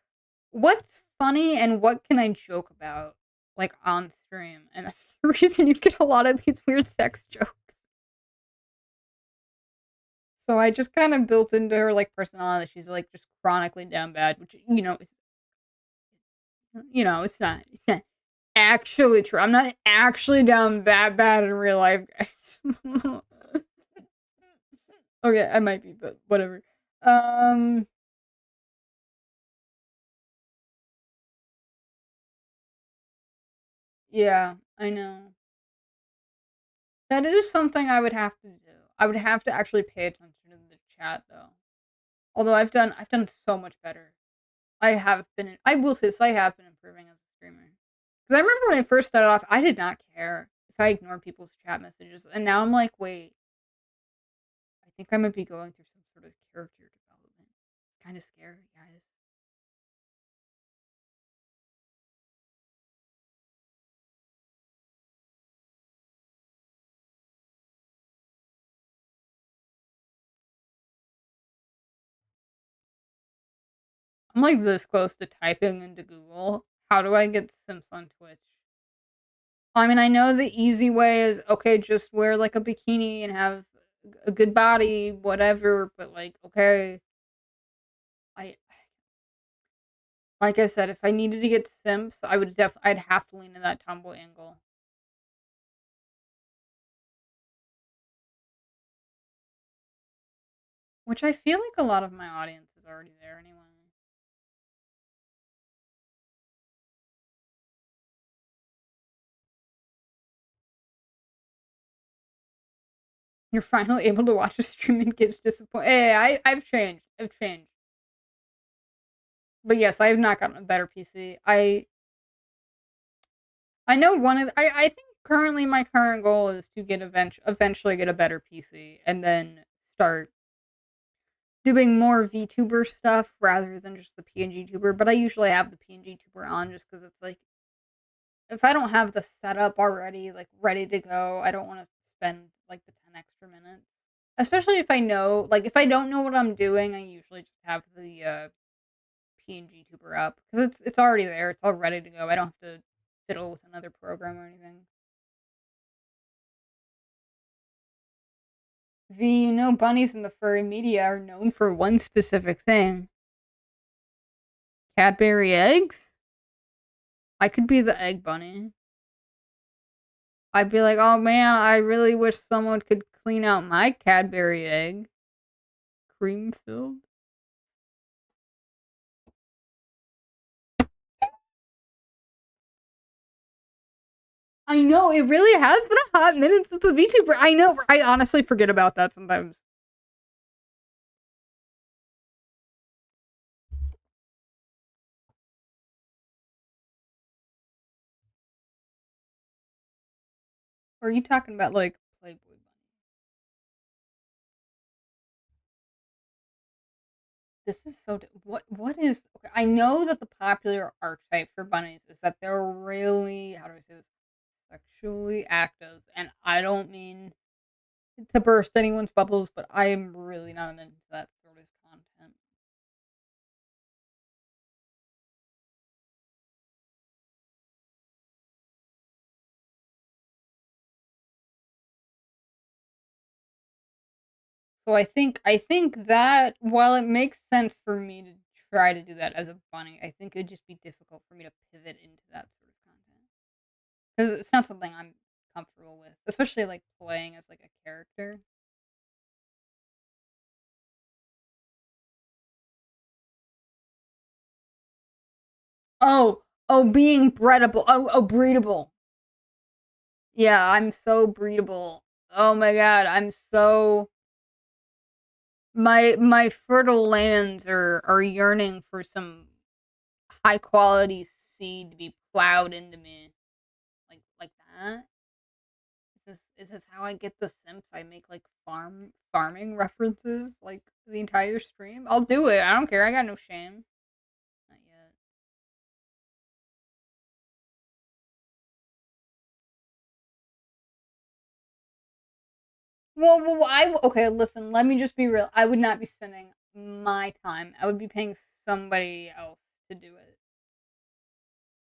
what's funny and what can I joke about, like, on stream, and that's the reason you get a lot of these weird sex jokes. So I just kind of built into her, like, personality that she's, like, just chronically down bad, which, it's not actually true. I'm not actually down that bad in real life, guys. Okay, I might be, but whatever. Um, yeah, I know. That is something I would have to do. I would have to actually pay attention to the chat though. Although I've done so much better. I will say this, I have been improving as a streamer. Because I remember when I first started off, I did not care if I ignored people's chat messages, and now I'm like, wait, I think I might be going through some sort of character development. It's kind of scary, guys. I'm like this close to typing into Google. How do I get Simps on Twitch? I mean, I know the easy way is okay, just wear like a bikini and have a good body, whatever. But like, okay, I like I said, if I needed to get simps, I'd have to lean in that tomboy angle. Which I feel like a lot of my audience is already there anyway. You're finally able to watch a stream and get disappointed. Hey, I've changed. I've changed. But yes, I have not gotten a better PC. I know one of I think currently my current goal is to get eventually get a better PC and then start doing more VTuber stuff rather than just the PNG tuber. But I usually have the PNG tuber on just because it's like if I don't have the setup already like ready to go, I don't want to spend like the 10 extra minutes. Especially if I know like if I don't know what I'm doing, I usually just have the PNG tuber up because it's already there. It's all ready to go. I don't have to fiddle with another program or anything. V, you know, bunnies in the furry media are known for one specific thing: Cadbury eggs. I could be the egg bunny. I'd be like, oh man, I really wish someone could clean out my Cadbury egg. Cream filled. I know, it really has been a hot minute since the VTuber. I know, I honestly forget about that sometimes. Or are you talking about like Playboy Bunny? This is so. What is? Okay, I know that the popular archetype for bunnies is that they're really how do I say this? Sexually active, and I don't mean to burst anyone's bubbles, but I am really not into that sort of content. So I think that while it makes sense for me to try to do that as a bunny, I think it'd just be difficult for me to pivot into that sort of content because it's not something I'm comfortable with, especially like playing as like a character. Being breedable. Breedable. Yeah, I'm so breedable. Oh my god, I'm so my fertile lands are yearning for some high quality seed to be plowed into me. Like that. Is this how I get the simps? I make like farming references like the entire stream. I'll do it. I don't care. I got no shame. Not yet. I okay. Listen, let me just be real. I would not be spending my time. I would be paying somebody else to do it.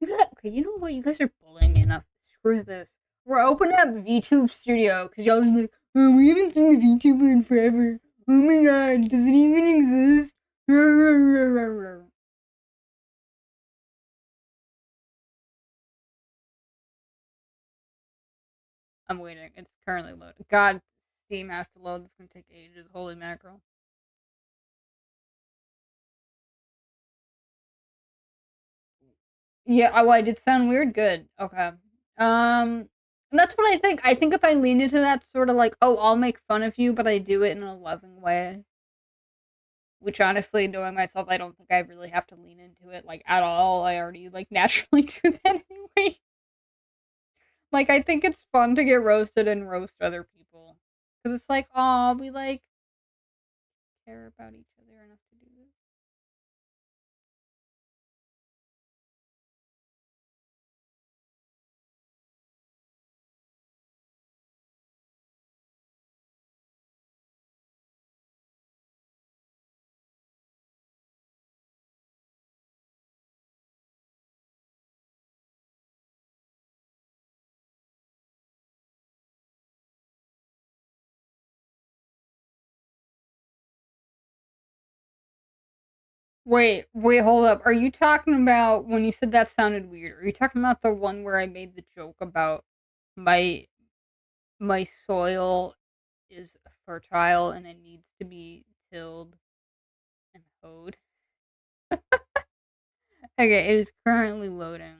Okay, you know what? You guys are bullying me enough. Screw this. We're opening up VTube Studio because y'all are like, oh, we haven't seen the VTuber in forever. Oh my god, does it even exist? I'm waiting. It's currently loading. God, Steam has to load. It's gonna take ages. Holy mackerel. Yeah, oh, I did sound weird. Good. Okay. And that's what I think. I think if I lean into that sort of like, oh, I'll make fun of you, but I do it in a loving way. Which honestly, knowing myself, I don't think I really have to lean into it like at all. I already like naturally do that anyway. Like I think it's fun to get roasted and roast other people because it's like, oh, we like care about each other enough to do this. Wait, hold up. Are you talking about when you said that sounded weird? Are you talking about the one where I made the joke about my my soil is fertile and it needs to be killed and hoed. Okay, it is currently loading.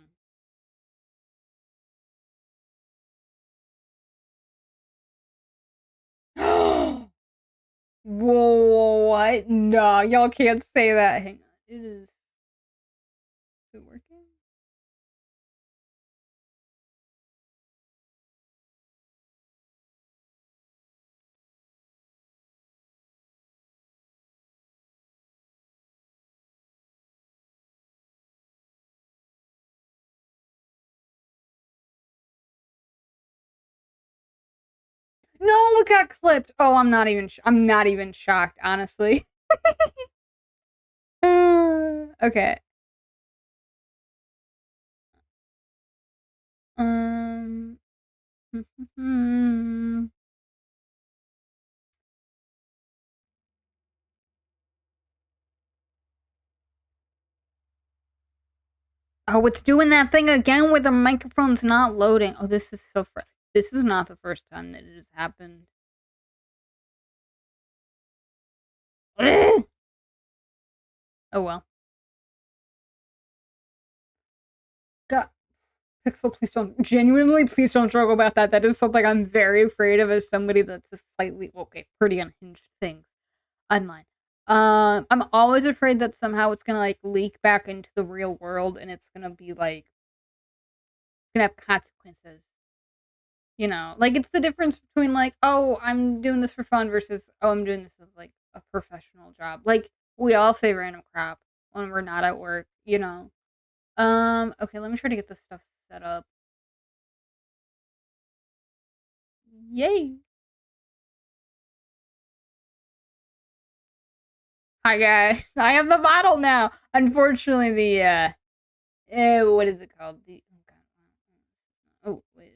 Whoa, what? No, y'all can't say that. Hang on. Is it working? No, it got clipped. Oh, I'm not even shocked, honestly. Okay. Um. Oh, it's doing that thing again where the microphone's not loading. Oh, this is so fr this is not the first time that it has happened. Oh, well. God. Pixel, please don't joke about that. That is something I'm very afraid of as somebody that's a slightly, okay, pretty unhinged things online. I'm always afraid that somehow it's gonna, like, leak back into the real world and it's gonna be, like, it's gonna have consequences. You know? Like, it's the difference between, like, "Oh, I'm doing this for fun," versus, "Oh, I'm doing this as, like, a professional job." Like, we all say random crap when we're not at work, you know? Okay, let me try to get this stuff set up. Yay! Hi, guys. I have the bottle now. Unfortunately, what is it called? Oh, wait.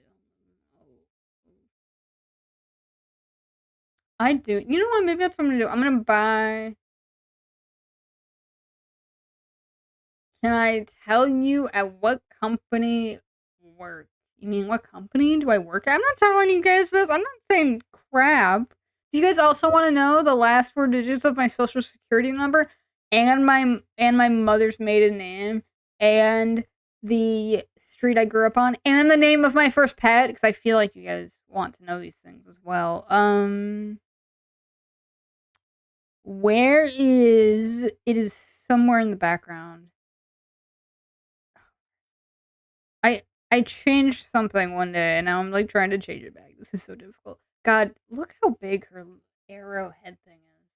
I do. You know what? Maybe that's what I'm gonna do. I'm gonna buy. Can I tell you at what company work? You mean what company do I work at? I'm not telling you guys this. I'm not saying crap. Do you guys also want to know the last 4 digits of my social security number and my mother's maiden name and the street I grew up on and the name of my first pet? Because I feel like you guys want to know these things as well. Where is it? Is somewhere in the background. I I changed something one day, and now I'm, like, trying to change it back. This is so difficult. God, look how big her arrowhead thing is.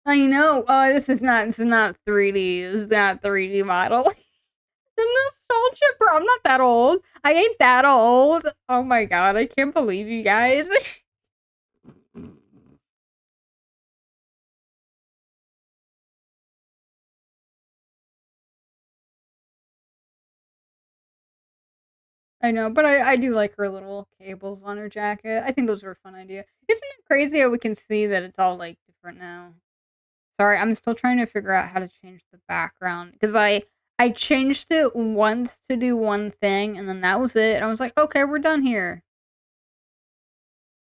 I know. Oh, this is not 3D. This is not 3D model. The nostalgia bro, I'm not that old. I ain't that old. Oh my god, I can't believe you guys. I know, but I do like her little cables on her jacket. I think those are a fun idea. Isn't it crazy how we can see that it's all, like, different now? Sorry, I'm still trying to figure out how to change the background because I changed it once to do one thing, and then that was it, and I was like, "Okay, we're done here."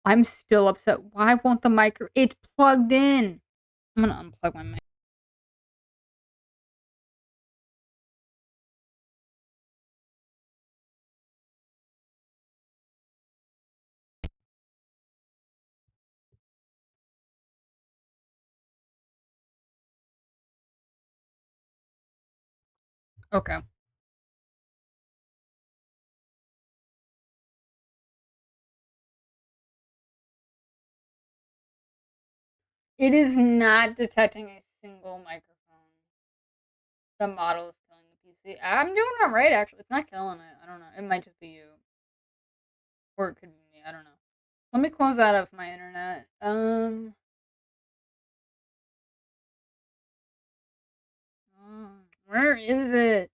I'm still upset. Why won't the micro it's plugged in. I'm gonna unplug my mic. Okay. It is not detecting a single microphone. The model is killing the PC. I'm doing alright, actually. It's not killing it. I don't know. It might just be you. Or it could be me. I don't know. Let me close out of my internet. Where is it?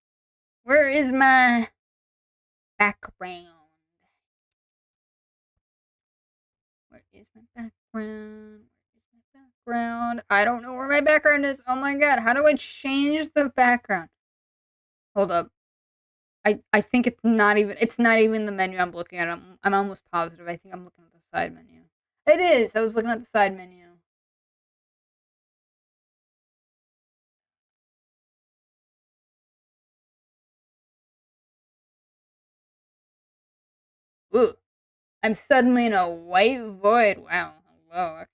Where is my background? Where is my background? Where is my background? I don't know where my background is. Oh my god, how do I change the background? Hold up. I think it's not even the menu I'm looking at. I'm almost positive. I think I'm looking at the side menu. It is. I was looking at the side menu. Ooh. I'm suddenly in a white void. Wow. Hello. Okay.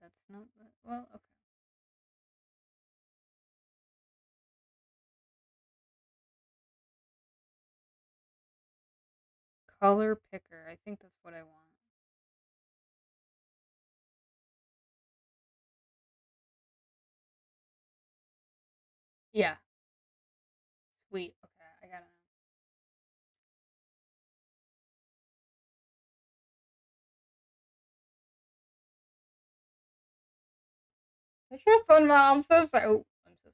That's not. Well, okay. Color picker. I think that's what I want. Yeah. Sweet. Okay. I got it. It's your phone, Mom. I'm so sorry. Oh, I'm so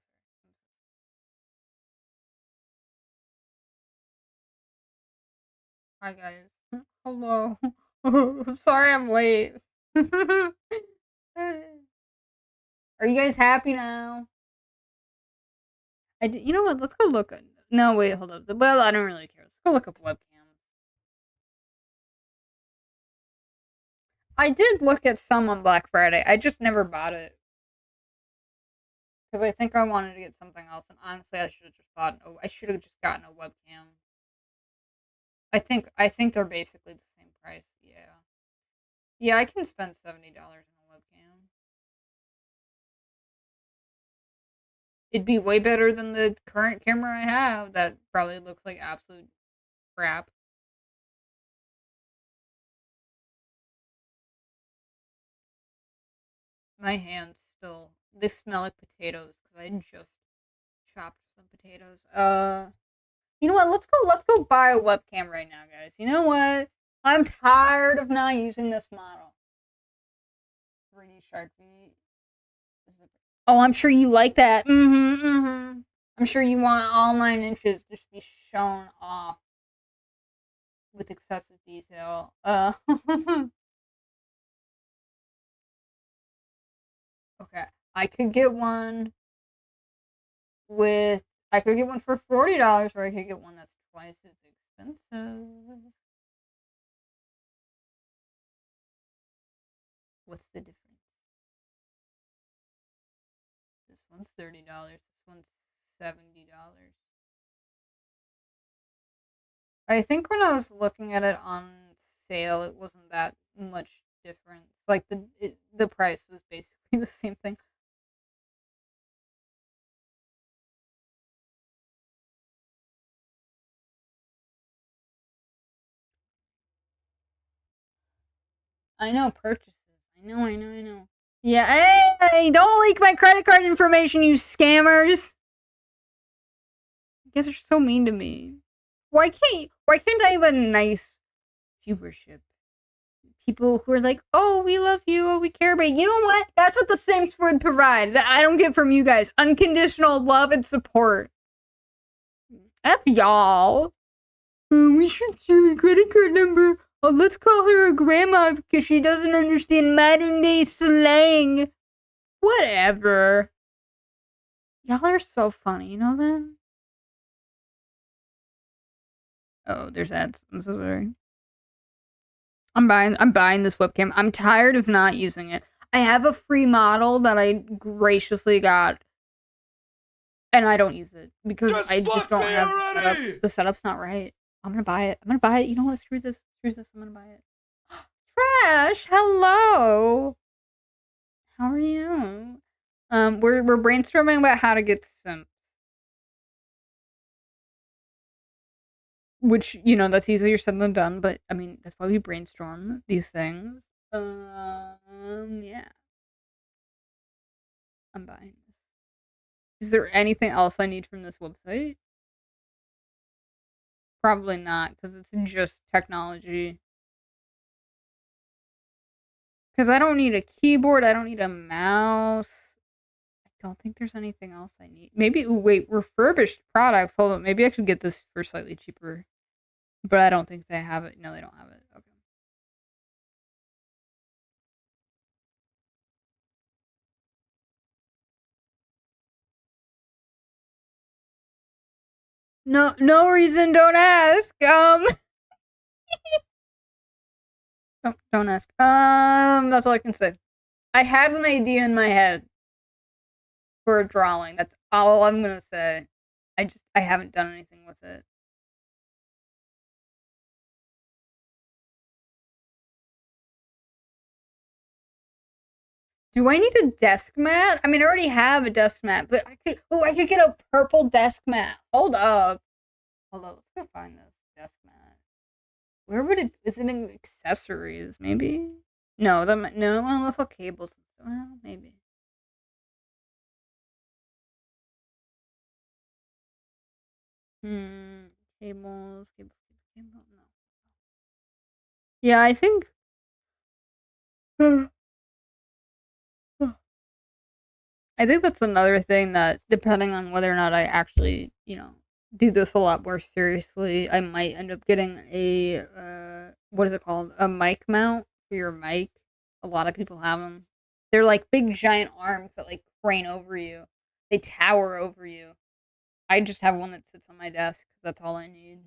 sorry. Hi, guys. Hello. I'm sorry I'm late. Are you guys happy now? You know what? Let's go look. No, wait, hold up. Well, I don't really care. Let's go look up webcams. I did look at some on Black Friday. I just never bought it because I think I wanted to get something else. And honestly, I should have just bought. I should have just gotten a webcam. I think they're basically the same price. Yeah. Yeah, I can spend $70 on a webcam. It'd be way better than the current camera I have that probably looks like absolute crap. My hands still they smell like potatoes because I just chopped some potatoes. You know what? Let's go buy a webcam right now, guys. You know what? I'm tired of not using this model. 3D Shark V. Oh, I'm sure you like that. I'm sure you want all 9 inches just be shown off with excessive detail. Okay. I could get one with I could get one for $40, or I could get one that's twice as expensive. What's the difference? This one's $30. This one's $70. I think when I was looking at it on sale, it wasn't that much difference. Like the price was basically the same thing. I know purchases. I know. Yeah, hey, don't leak my credit card information, you scammers. You guys are so mean to me. Why can't I have a nice viewership? People who are like, oh, we love you, oh, we care about you. You know what? That's what the Simps would provide that I don't get from you guys. Unconditional love and support. F y'all. We should steal her credit card number. Oh, let's call her a grandma because she doesn't understand modern day slang. Whatever. Y'all are so funny, you know that? Oh, there's ads. I'm so sorry. I'm buying this webcam. I'm tired of not using it. I have a free model that I graciously got, and I don't use it because I just don't have the setup. The setup's not right. I'm gonna buy it. I'm gonna buy it. You know what? Screw this. Screw this. I'm gonna buy it. Trash. Hello. How are you? We're brainstorming about how to get some, which that's easier said than done. But I mean, that's why we brainstorm these things. Yeah, I'm buying this. Is there anything else I need from this website? Probably not, because it's just technology. Because I don't need a keyboard. I don't need a mouse. I don't think there's anything else I need. Maybe, wait, refurbished products. Hold on. Maybe I could get this for slightly cheaper. But I don't think they have it. No, they don't have it. Okay. No reason. Don't ask. Don't ask. That's all I can say. I had an idea in my head for a drawing. That's all I'm gonna say. I haven't done anything with it. Do I need a desk mat? I mean, I already have a desk mat, but I could get a purple desk mat. Hold up. Hold up, let's go find this desk mat. Where would it, is it in accessories, maybe? No, no, unless all cables and stuff. Well, maybe. Hmm, cables, no. Yeah, I think I think that's another thing that, depending on whether or not I actually, do this a lot more seriously, I might end up getting a, what is it called? A mic mount for your mic. A lot of people have them. They're like big giant arms that like crane over you. They tower over you. I just have one that sits on my desk because that's all I need.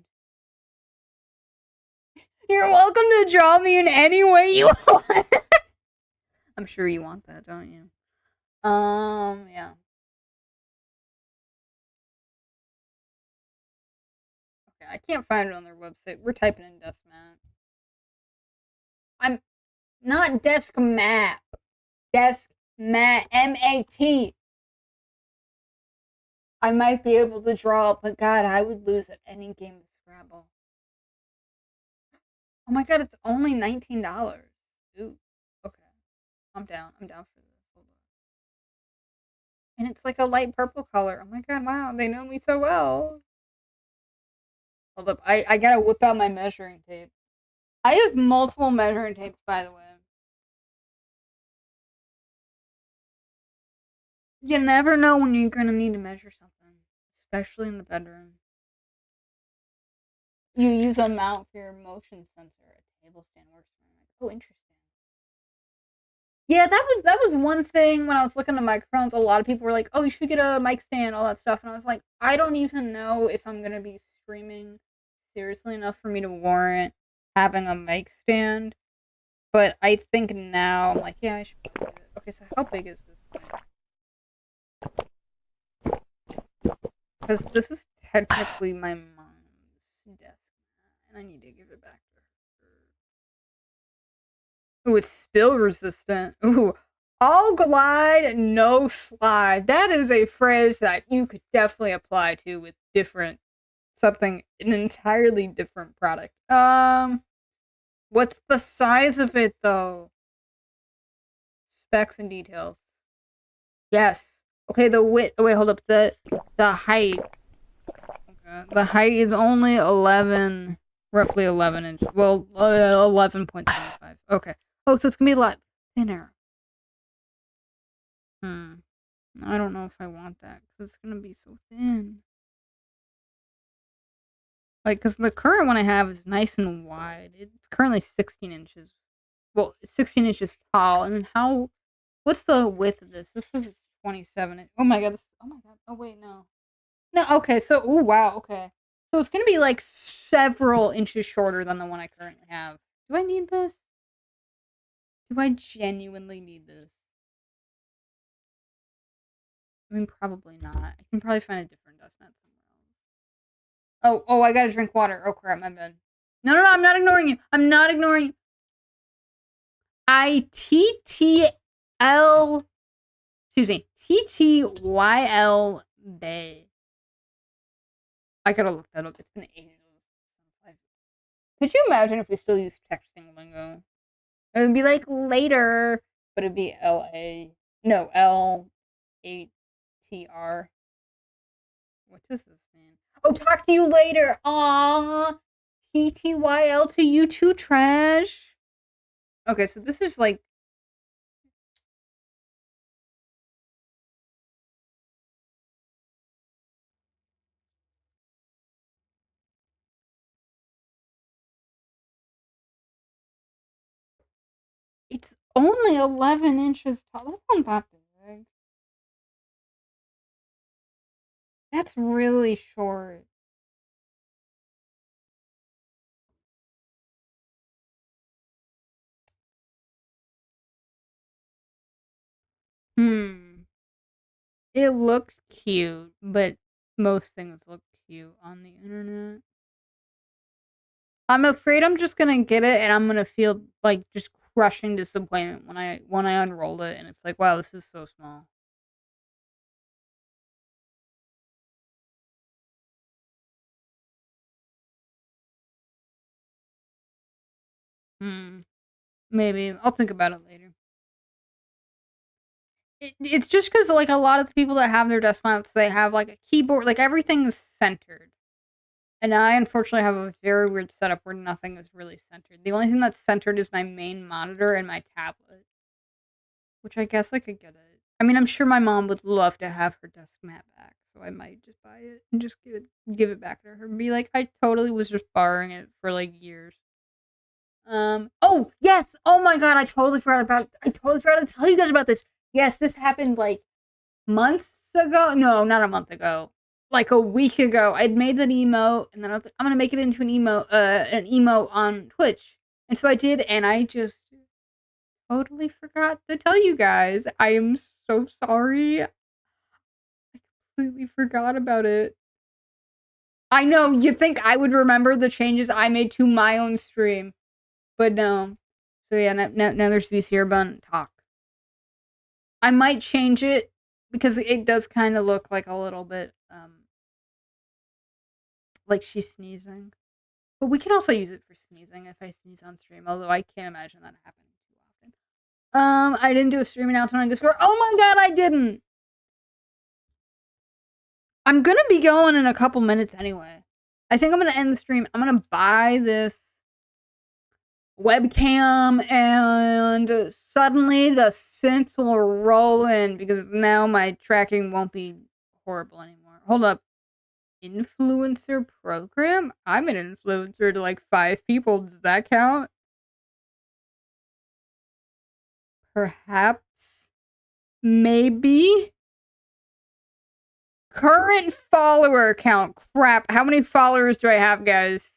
You're welcome to draw me in any way you want. I'm sure you want that, don't you? Yeah. Okay, I can't find it on their website. We're typing in desk mat. I'm not desk map. Desk mat. MAT. I might be able to draw, but God, I would lose at any game of Scrabble. Oh my God, it's only $19. Ooh. Okay. I'm down. I'm down for this. Hold on. And it's like a light purple color. Oh my God, wow. They know me so well. Hold up. I gotta whip out my measuring tape. I have multiple measuring tapes, by the way. You never know when you're gonna need to measure something, especially in the bedroom. You use a mount for your motion sensor. A table stand works for me. Oh, interesting. Yeah, that was one thing when I was looking at microphones. A lot of people were like, "Oh, you should get a mic stand, all that stuff," and I was like, "I don't even know if I'm gonna be streaming seriously enough for me to warrant having a mic stand." But I think now I'm like, yeah, I should get it. Okay, so how big is this thing? Because this is technically my mom's desk, and I need to give it back to her. Ooh, it's spill resistant. Ooh, all glide, no slide. That is a phrase that you could definitely apply to with an entirely different product. What's the size of it though? Specs and details. Yes. Okay, the width. Oh wait, hold up. The height. The height is only 11, roughly 11 inches. Well, 11.75. Okay. Oh, so it's gonna be a lot thinner. Hmm. I don't know if I want that because it's gonna be so thin. Like, because the current one I have is nice and wide. It's currently 16 inches. Well, it's 16 inches tall. And then what's the width of this? This is 27. Oh my god. Oh my god. Oh wait, no. No, okay, so oh wow, okay. So it's gonna be like several inches shorter than the one I currently have. Do I need this? Do I genuinely need this? I mean, probably not. I can probably find a different dust mat somewhere else. Oh, I gotta drink water. Oh crap, my bad. No, I'm not ignoring you. I'm not ignoring you. ITTL. Excuse me. TTYL Bay. I gotta look that up. It's been ages. Could you imagine if we still use texting lingo? It would be like later, but it'd be LA. No, LATR. What does this mean? Oh, talk to you later. Aw. TTYL to you too, trash. Okay, so this is like. It's only 11 inches tall. That's not that big. That's really short. Hmm. It looks cute, but most things look cute on the internet. I'm afraid I'm just gonna get it and I'm gonna feel like just crushing disappointment when I unroll it and it's like, wow, this is so small. Hmm. Maybe I'll think about it later. It's just because like a lot of the people that have their desk mounts, they have like a keyboard, like everything's centered. And I unfortunately have a very weird setup where nothing is really centered. The only thing that's centered is my main monitor and my tablet, which I guess I could get it. I mean, I'm sure my mom would love to have her desk mat back, so I might just buy it and just give it back to her and be like, I totally was just borrowing it for like years. Oh yes, oh my god, I totally forgot to tell you guys about this. Yes, this happened like months ago. No, not a month ago. Like a week ago. I'd made that emote and then I was like, I'm gonna make it into an emote on Twitch. And so I did, and I just totally forgot to tell you guys. I am so sorry. I completely forgot about it. I know, you think I would remember the changes I made to my own stream, but no. So yeah, now there's VCR bun talk. I might change it because it does kind of look like a little bit like she's sneezing. But we can also use it for sneezing if I sneeze on stream, although I can't imagine that happening too often. I didn't do a stream announcement on Discord. Oh my god, I didn't! I'm gonna be going in a couple minutes anyway. I think I'm gonna end the stream. I'm gonna buy this webcam and suddenly the synth will roll in because now my tracking won't be horrible anymore. Hold up. Influencer program? I'm an influencer to like 5 people. Does that count? Perhaps. Maybe. Current follower count. Crap. How many followers do I have, guys?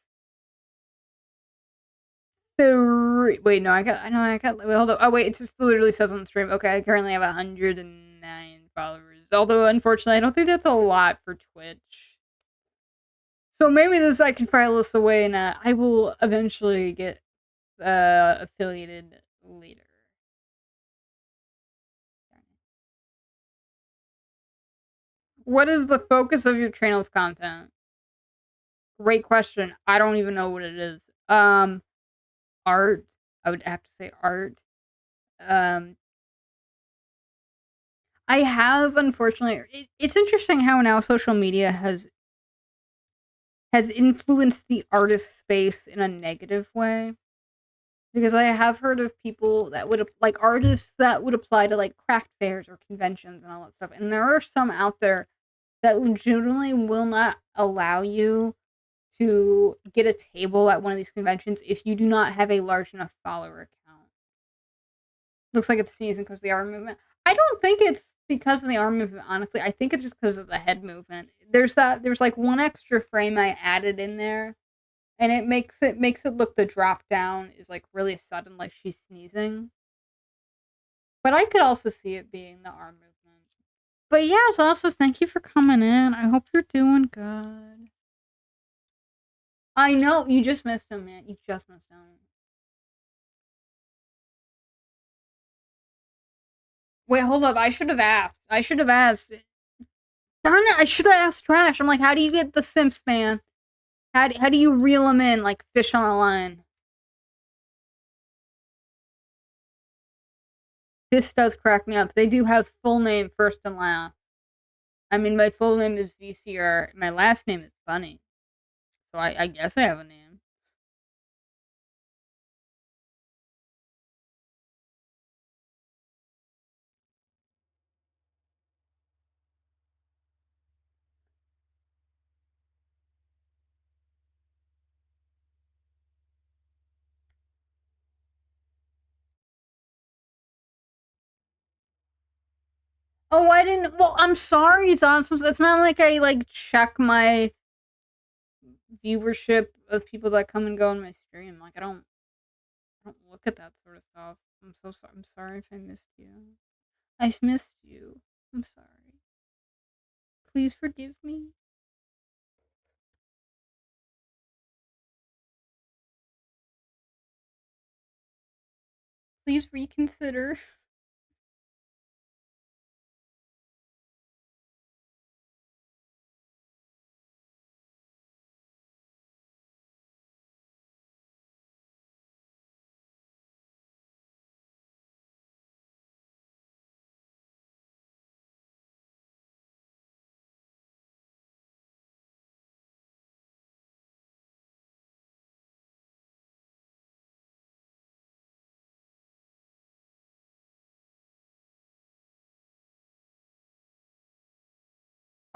3. Wait, no, I got. Wait, hold up. Oh, wait, it just literally says on the stream. Okay, I currently have 109 followers. Although, unfortunately, I don't think that's a lot for Twitch. So maybe this I can file this away and I will eventually get affiliated later. What is the focus of your channel's content? Great question. I don't even know what it is. Art. I would have to say art. Um, I have unfortunately. It's interesting how now social media has influenced the artist space in a negative way. Because I have heard of people that would like artists that would apply to like craft fairs or conventions and all that stuff. And there are some out there that legitimately will not allow you to get a table at one of these conventions if you do not have a large enough follower count. Looks like it's sneezing because of the arm movement. I don't think it's because of the arm movement, honestly. I think it's just because of the head movement. There's like one extra frame I added in there, and it makes it look the drop down is like really sudden, like she's sneezing. But I could also see it being the arm movement. But yeah, Zossus, thank you for coming in. I hope you're doing good. I know, you just missed him, man. You just missed him. Wait, hold up. I should have asked. Darn it, I should have asked Trash. I'm like, how do you get the Simps, man? How do you reel them in like fish on a line? This does crack me up. They do have full name first and last. I mean, my full name is VCR. My last name is Bunny. So I guess I have a name. Oh, I didn't. Well, I'm sorry, Zon. It's not like I like check my viewership of people that come and go on my stream. Like I don't look at that sort of stuff. I'm so sorry. I'm sorry if I missed you. I've missed you. I'm sorry. Please forgive me. Please reconsider.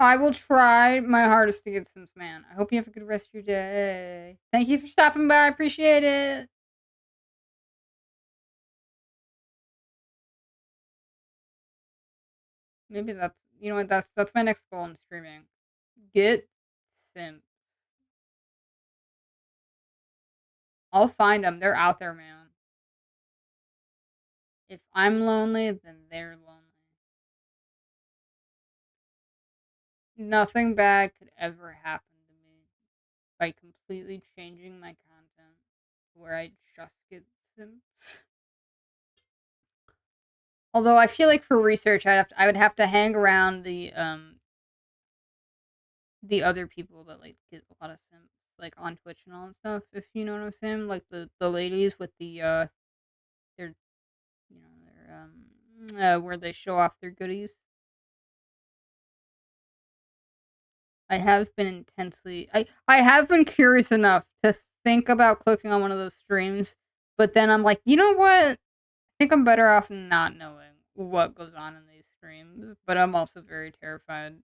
I will try my hardest to get Sims Man. I hope you have a good rest of your day. Thank you for stopping by. I appreciate it. Maybe that's you know what that's my next goal in streaming. Get Sims. I'll find them. They're out there, man. If I'm lonely, then they're lonely. Nothing bad could ever happen to me by completely changing my content where I just get Sims. Although I feel like for research, I would have to hang around the other people that like get a lot of Sims like on Twitch and all that stuff. If you know what I'm saying, like the ladies with the their their where they show off their goodies. I have been I have been curious enough to think about clicking on one of those streams, but then I'm like, you know what? I think I'm better off not knowing what goes on in these streams. But I'm also very terrified.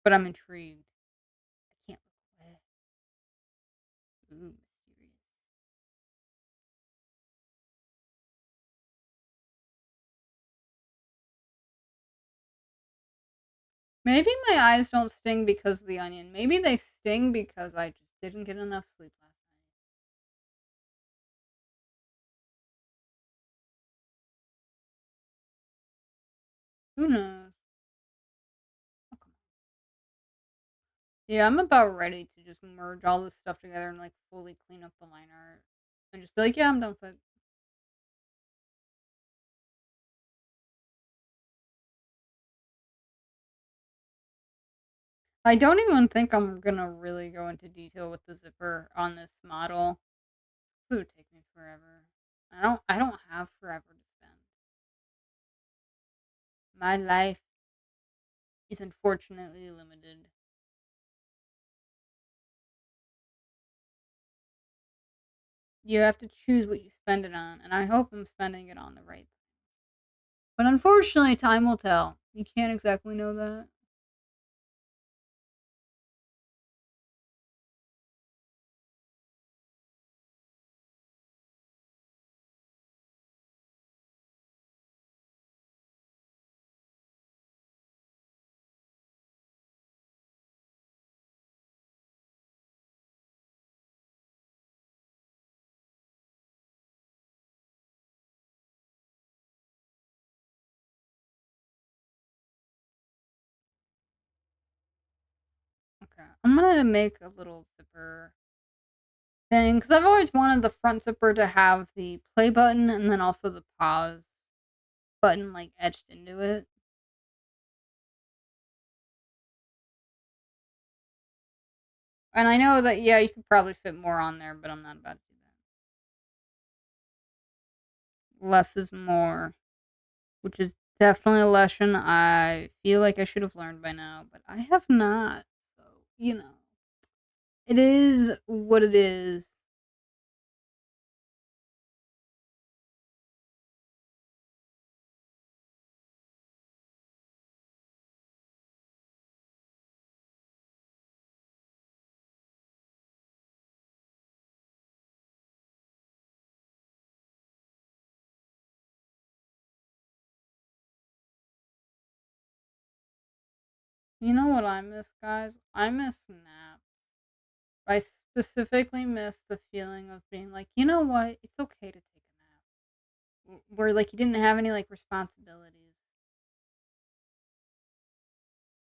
But I'm intrigued. I can't look away. Ooh, mysterious. Maybe my eyes don't sting because of the onion. Maybe they sting because I just didn't get enough sleep last night. Who knows? Oh, come on. Yeah, I'm about ready to just merge all this stuff together and like fully clean up the line art and just be like, yeah, I'm done with it. I don't even think I'm gonna really go into detail with the zipper on this model. It would take me forever. I don't have forever to spend. My life is unfortunately limited. You have to choose what you spend it on, and I hope I'm spending it on the right thing. But unfortunately, time will tell. You can't exactly know that. Okay, I'm gonna make a little zipper thing because I've always wanted the front zipper to have the play button and then also the pause button like etched into it. And I know that yeah, you could probably fit more on there, but I'm not about to do that. Less is more, which is definitely a lesson I feel like I should have learned by now, but I have not. So, it is what it is. You know what I miss, guys? I miss naps. I specifically miss the feeling of being like, you know what? It's okay to take a nap. Where like you didn't have any like responsibilities.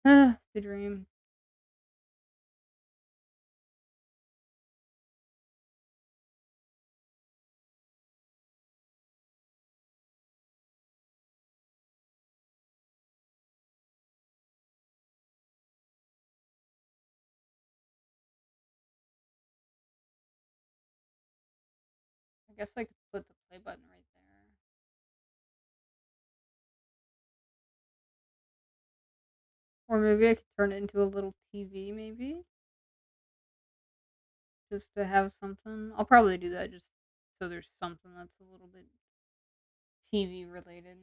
The dream. I guess I could put the play button right there. Or maybe I could turn it into a little TV, maybe? Just to have something. I'll probably do that just so there's something that's a little bit TV related.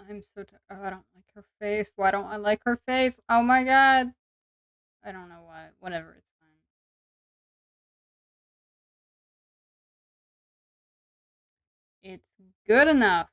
I'm so I don't like her face. Why don't I like her face? Oh my god. I don't know why. Whatever, it's fine. It's good enough.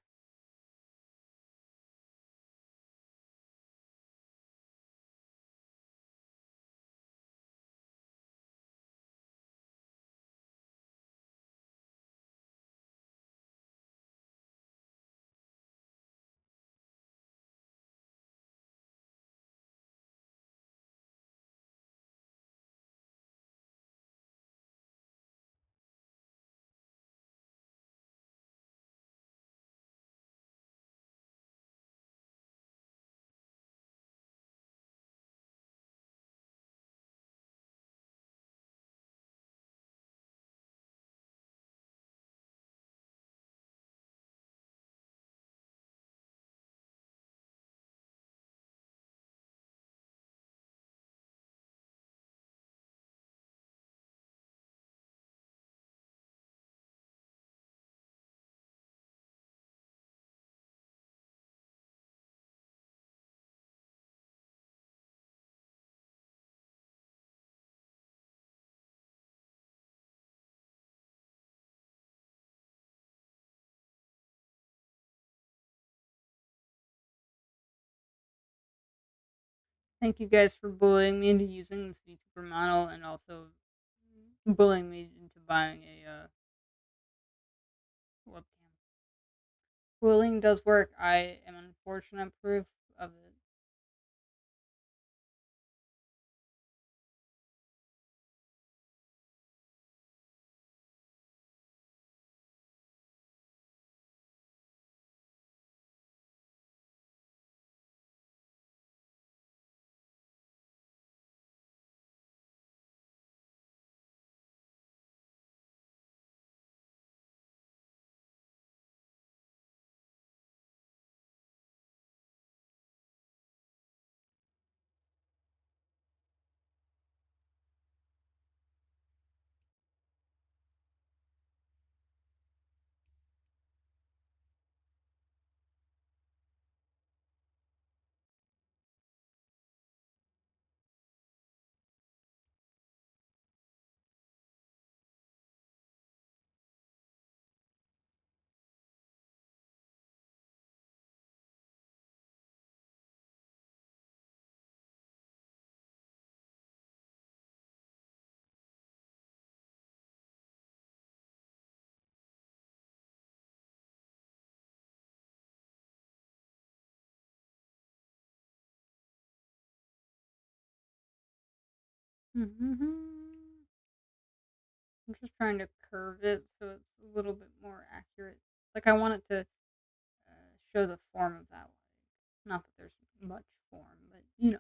Thank you guys for bullying me into using this VTuber model and also bullying me into buying a webcam. Bullying does work. I am unfortunate proof of it. I'm just trying to curve it so it's a little bit more accurate. Like I want it to show the form of that way. Not that there's much form, but you know.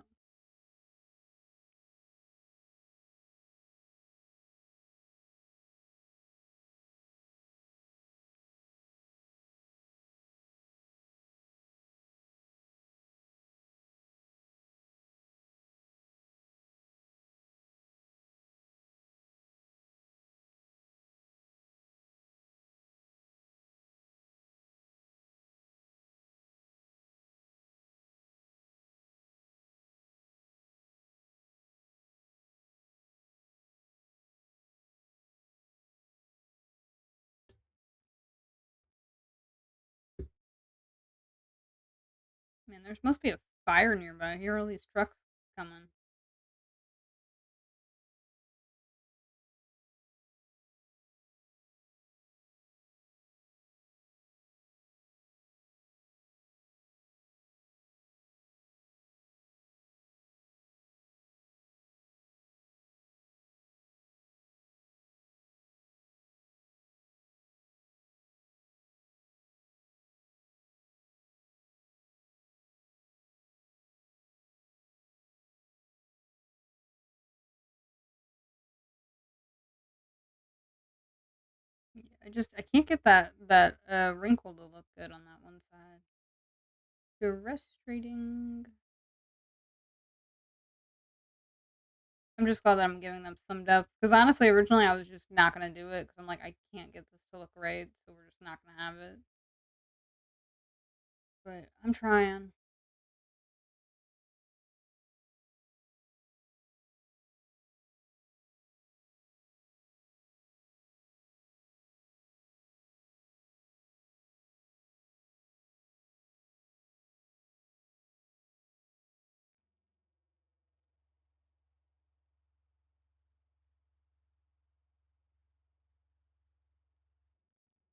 Man, there's must be a fire nearby. I hear all these trucks coming. I can't get that wrinkle to look good on that one side. Frustrating. I'm just glad that I'm giving them some depth because honestly, originally I was just not gonna do it because I'm like I can't get this to look right, so we're just not gonna have it. But I'm trying.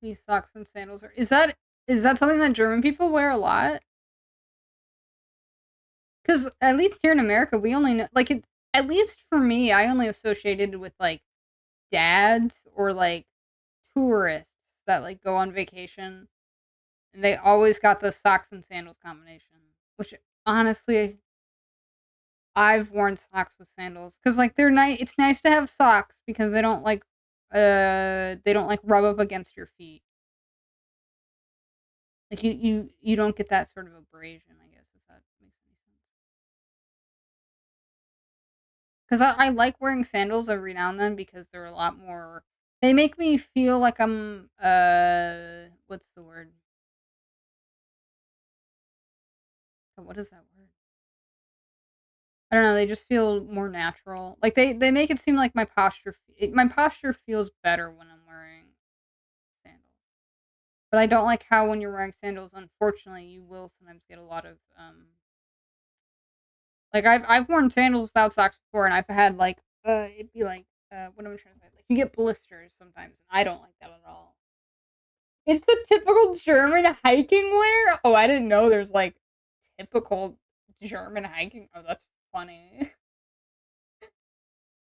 These socks and sandals are. Is that something that German people wear a lot? Because at least here in America, we only know like it. At least for me, I only associated with like dads or like tourists that like go on vacation, and they always got the socks and sandals combination. Which honestly, I've worn socks with sandals because like they're nice. It's nice to have socks because they don't like rub up against your feet. Like you don't get that sort of abrasion, I guess, if that makes any sense. Because I like wearing sandals every now and then because they're a lot more. They make me feel like I'm what's the word? What is that word? I don't know. They just feel more natural. Like they make it seem like my posture feels better when I'm wearing sandals. But I don't like how when you're wearing sandals, unfortunately, you will sometimes get a lot of like I've worn sandals without socks before, and I've had like it'd be like what am I trying to say? Like you get blisters sometimes, and I don't like that at all. It's the typical German hiking wear. Oh, I didn't know there's like typical German hiking. Oh, that's funny.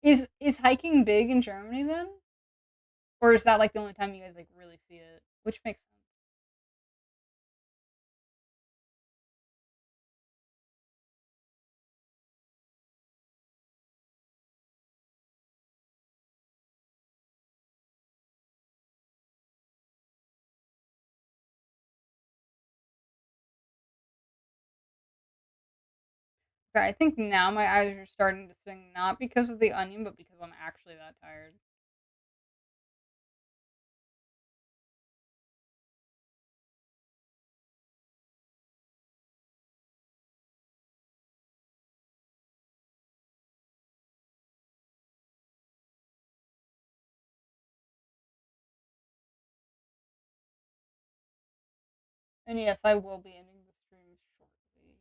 Is hiking big in Germany then, or is that like the only time you guys like really see it? Which makes sense. Okay, I think now my eyes are starting to sting, not because of the onion, but because I'm actually that tired. And yes, I will be ending the stream shortly,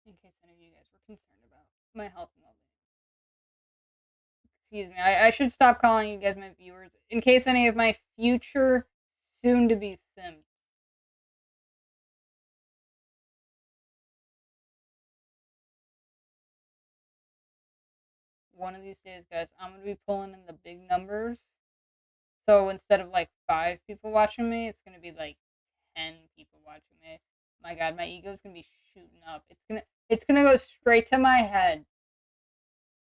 in case any of you guys were concerned about my health and well-being. Excuse me, I should stop calling you guys my viewers, in case any of my future soon-to-be sims. One of these days, guys, I'm gonna be pulling in the big numbers. So instead of like 5 people watching me, it's gonna be like 10 people watching me. My God, my ego's gonna be shooting up. It's gonna go straight to my head.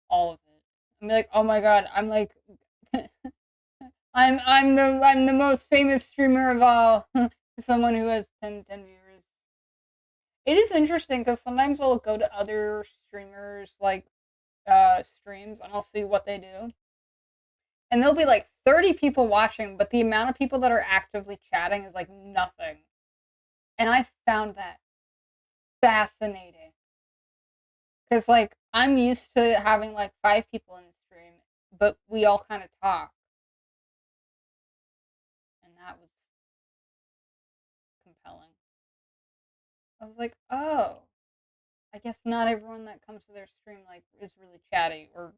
All of it. I'm like, oh my God, I'm like, I'm the most famous streamer of all. Someone who has 10 viewers. It is interesting because sometimes I'll go to other streamers like streams and I'll see what they do. And there'll be like 30 people watching, but the amount of people that are actively chatting is like nothing. And I found that fascinating. Because like I'm used to having like 5 people in the stream, but we all kind of talk. And that was compelling. I was like, oh, I guess not everyone that comes to their stream like is really chatty, or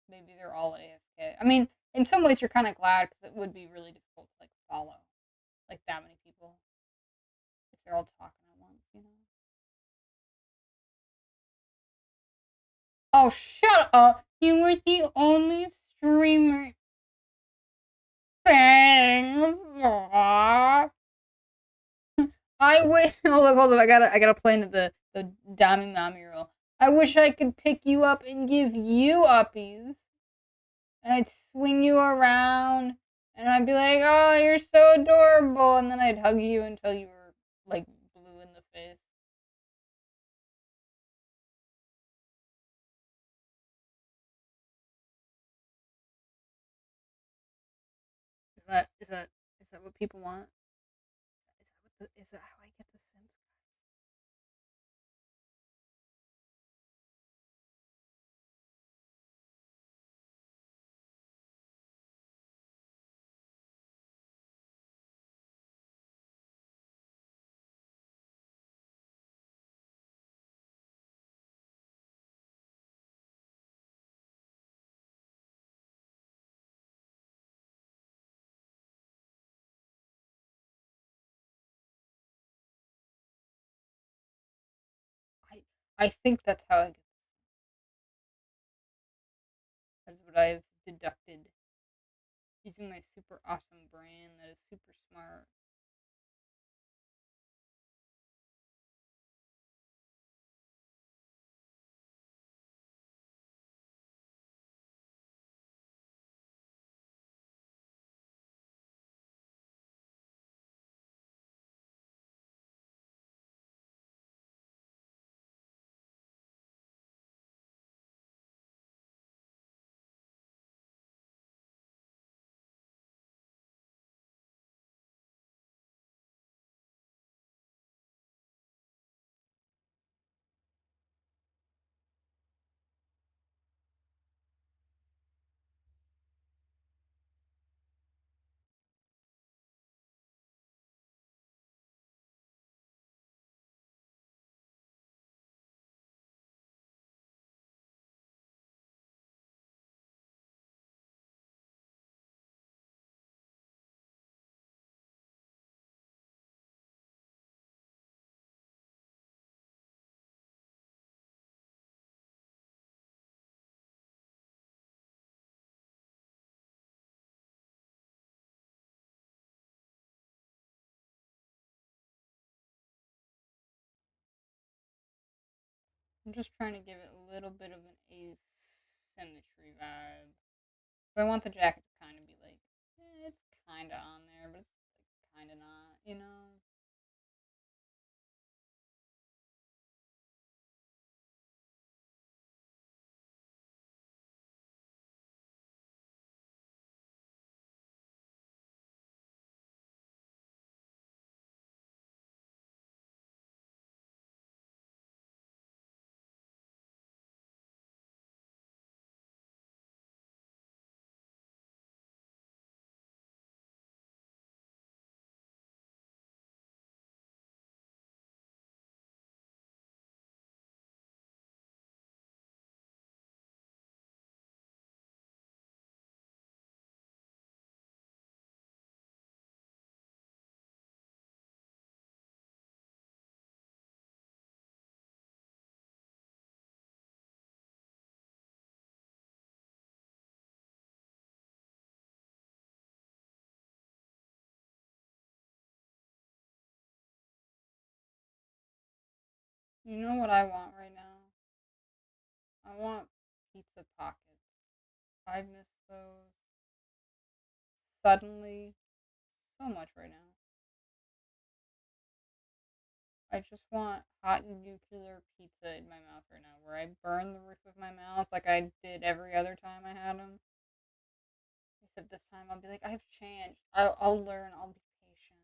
maybe they're all AFK. I mean, in some ways, you're kind of glad because it would be really difficult to like follow like that many people if they're all talking at once, you know. Oh, shut up! You were the only streamer. Thanks. Aww. I wish. Hold up. I gotta play into the Dami Mommy rule. I wish I could pick you up and give you uppies, and I'd swing you around, And I'd be like, "Oh, you're so adorable," and then I'd hug you until you were like blue in the face. Is that what people want? Is that how I get the Sims? I I think that's how I get. That's what I've deducted using my super awesome brain that is super smart. I'm just trying to give it a little bit of an asymmetry vibe. I want the jacket to kind of be like, it's kind of on there, but it's like kind of not, you know? You know what I want right now? I want pizza pockets. I miss those suddenly so much right now. I just want hot nuclear pizza in my mouth right now, where I burn the roof of my mouth like I did every other time I had them. Except this time I'll be like, I've changed. I'll learn. I'll be patient.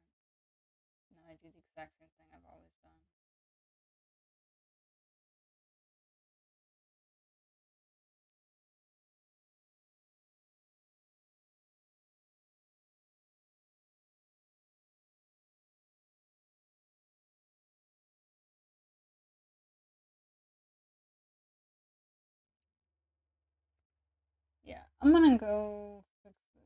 And then I do the exact same thing I've always done. Yeah, I'm gonna go fix this.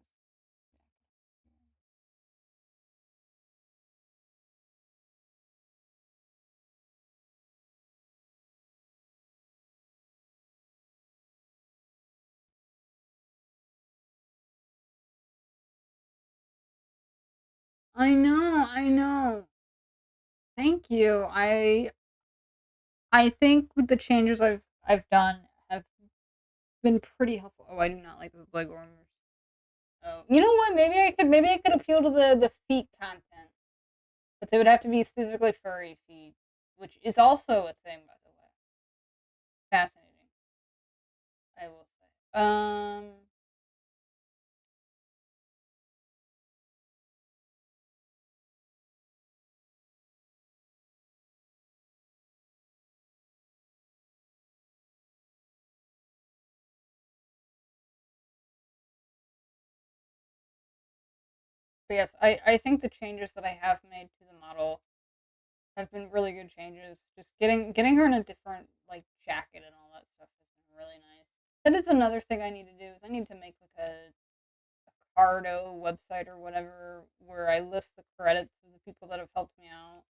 I know, I know. Thank you. I think with the changes I've done have been pretty helpful. Oh, I do not like those leg warmers. Oh, you know what? Maybe I could appeal to the feet content, but they would have to be specifically furry feet, which is also a thing, by the way. Fascinating, I will say. But yes, I think the changes that I have made to the model have been really good changes. Just getting her in a different like jacket and all that stuff has been really nice. That is another thing I need to do is I need to make like a Cardo website or whatever where I list the credits of the people that have helped me out.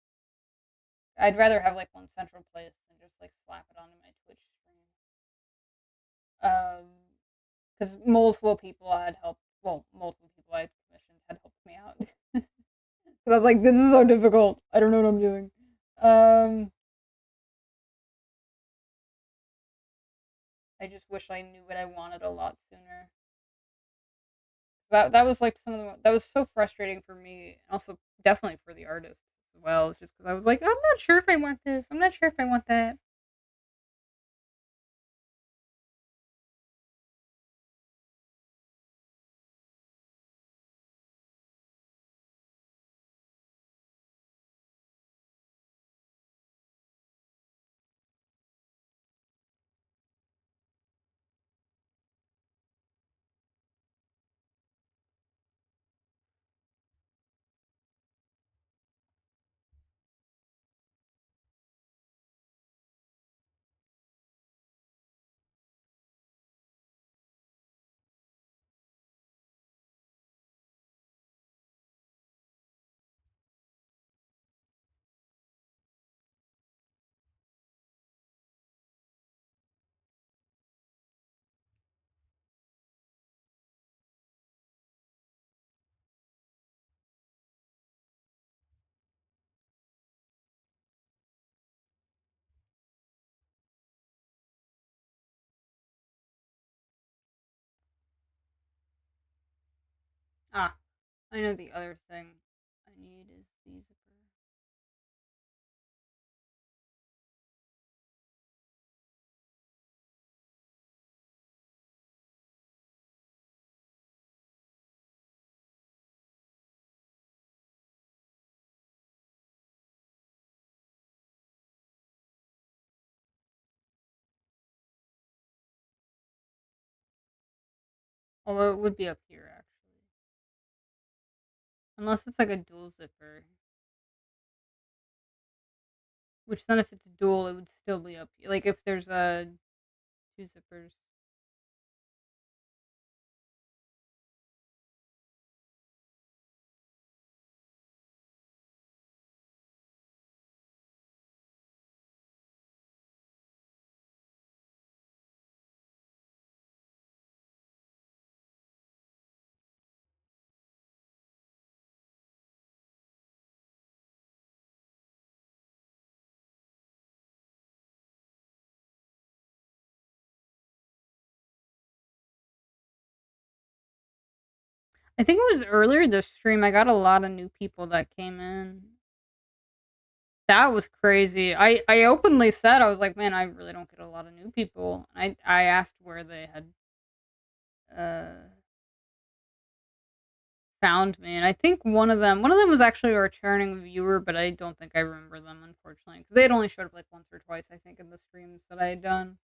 I'd rather have like one central place than just like slap it onto my Twitch stream. Because multiple people had helped. Well, multiple people I commissioned had helped me out. Because I was like, this is so difficult. I don't know what I'm doing. Um, I just wish I knew what I wanted a lot sooner. That was like some of the that was so frustrating for me, and also definitely for the artist as well. It's just because I was like, I'm not sure if I want this. I'm not sure if I want that. Ah, I know the other thing I need is the zipper. Although it would be up here actually, unless it's like a dual zipper. Which then, if it's dual, it would still be up here. Like if there's a two zippers. I think it was earlier this stream. I got a lot of new people that came in. That was crazy. I openly said I was like, man, I really don't get a lot of new people. I asked where they had uh found me, and I think one of them was actually a returning viewer, but I don't think I remember them unfortunately because they had only showed up like once or twice I think in the streams that I had done.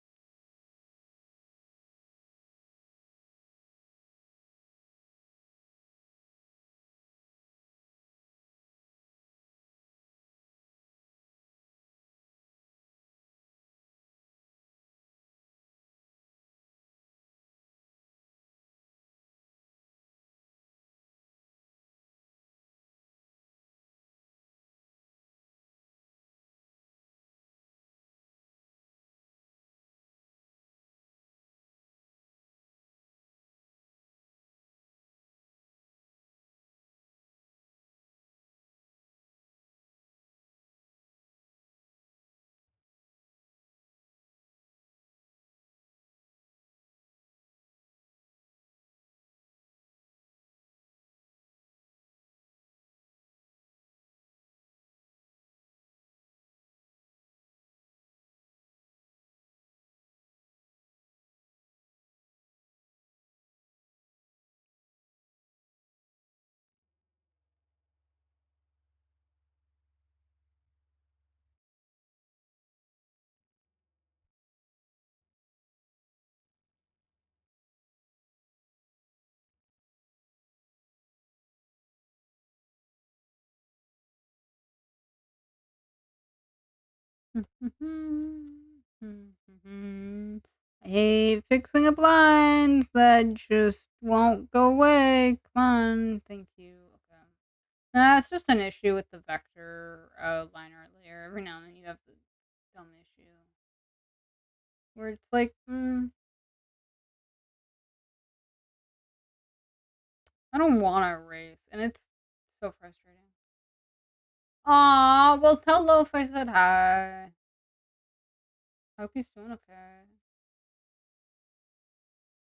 I hate fixing up lines that just won't go away. Come on, thank you. Okay. Nah, it's just an issue with the vector line art layer. Every now and then you have the dumb issue where it's like, I don't want to erase, and it's so frustrating. Aw, well, tell Loaf I said hi. Hope he's doing okay.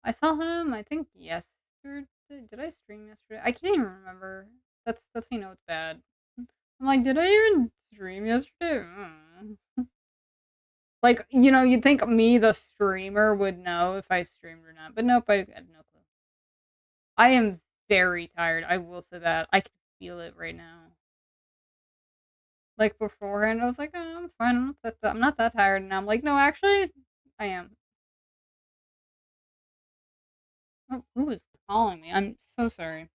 I saw him, I think yesterday. Did I stream yesterday? I can't even remember. That's how you know it's bad. I'm like, did I even stream yesterday? Like, you'd think me, the streamer, would know if I streamed or not, but nope, I had no clue. I am very tired. I will say that. I can feel it right now. Like beforehand, I was like, oh, I'm fine. I'm not that tired. And I'm like, no, actually, I am. Oh, who is calling me? I'm so sorry.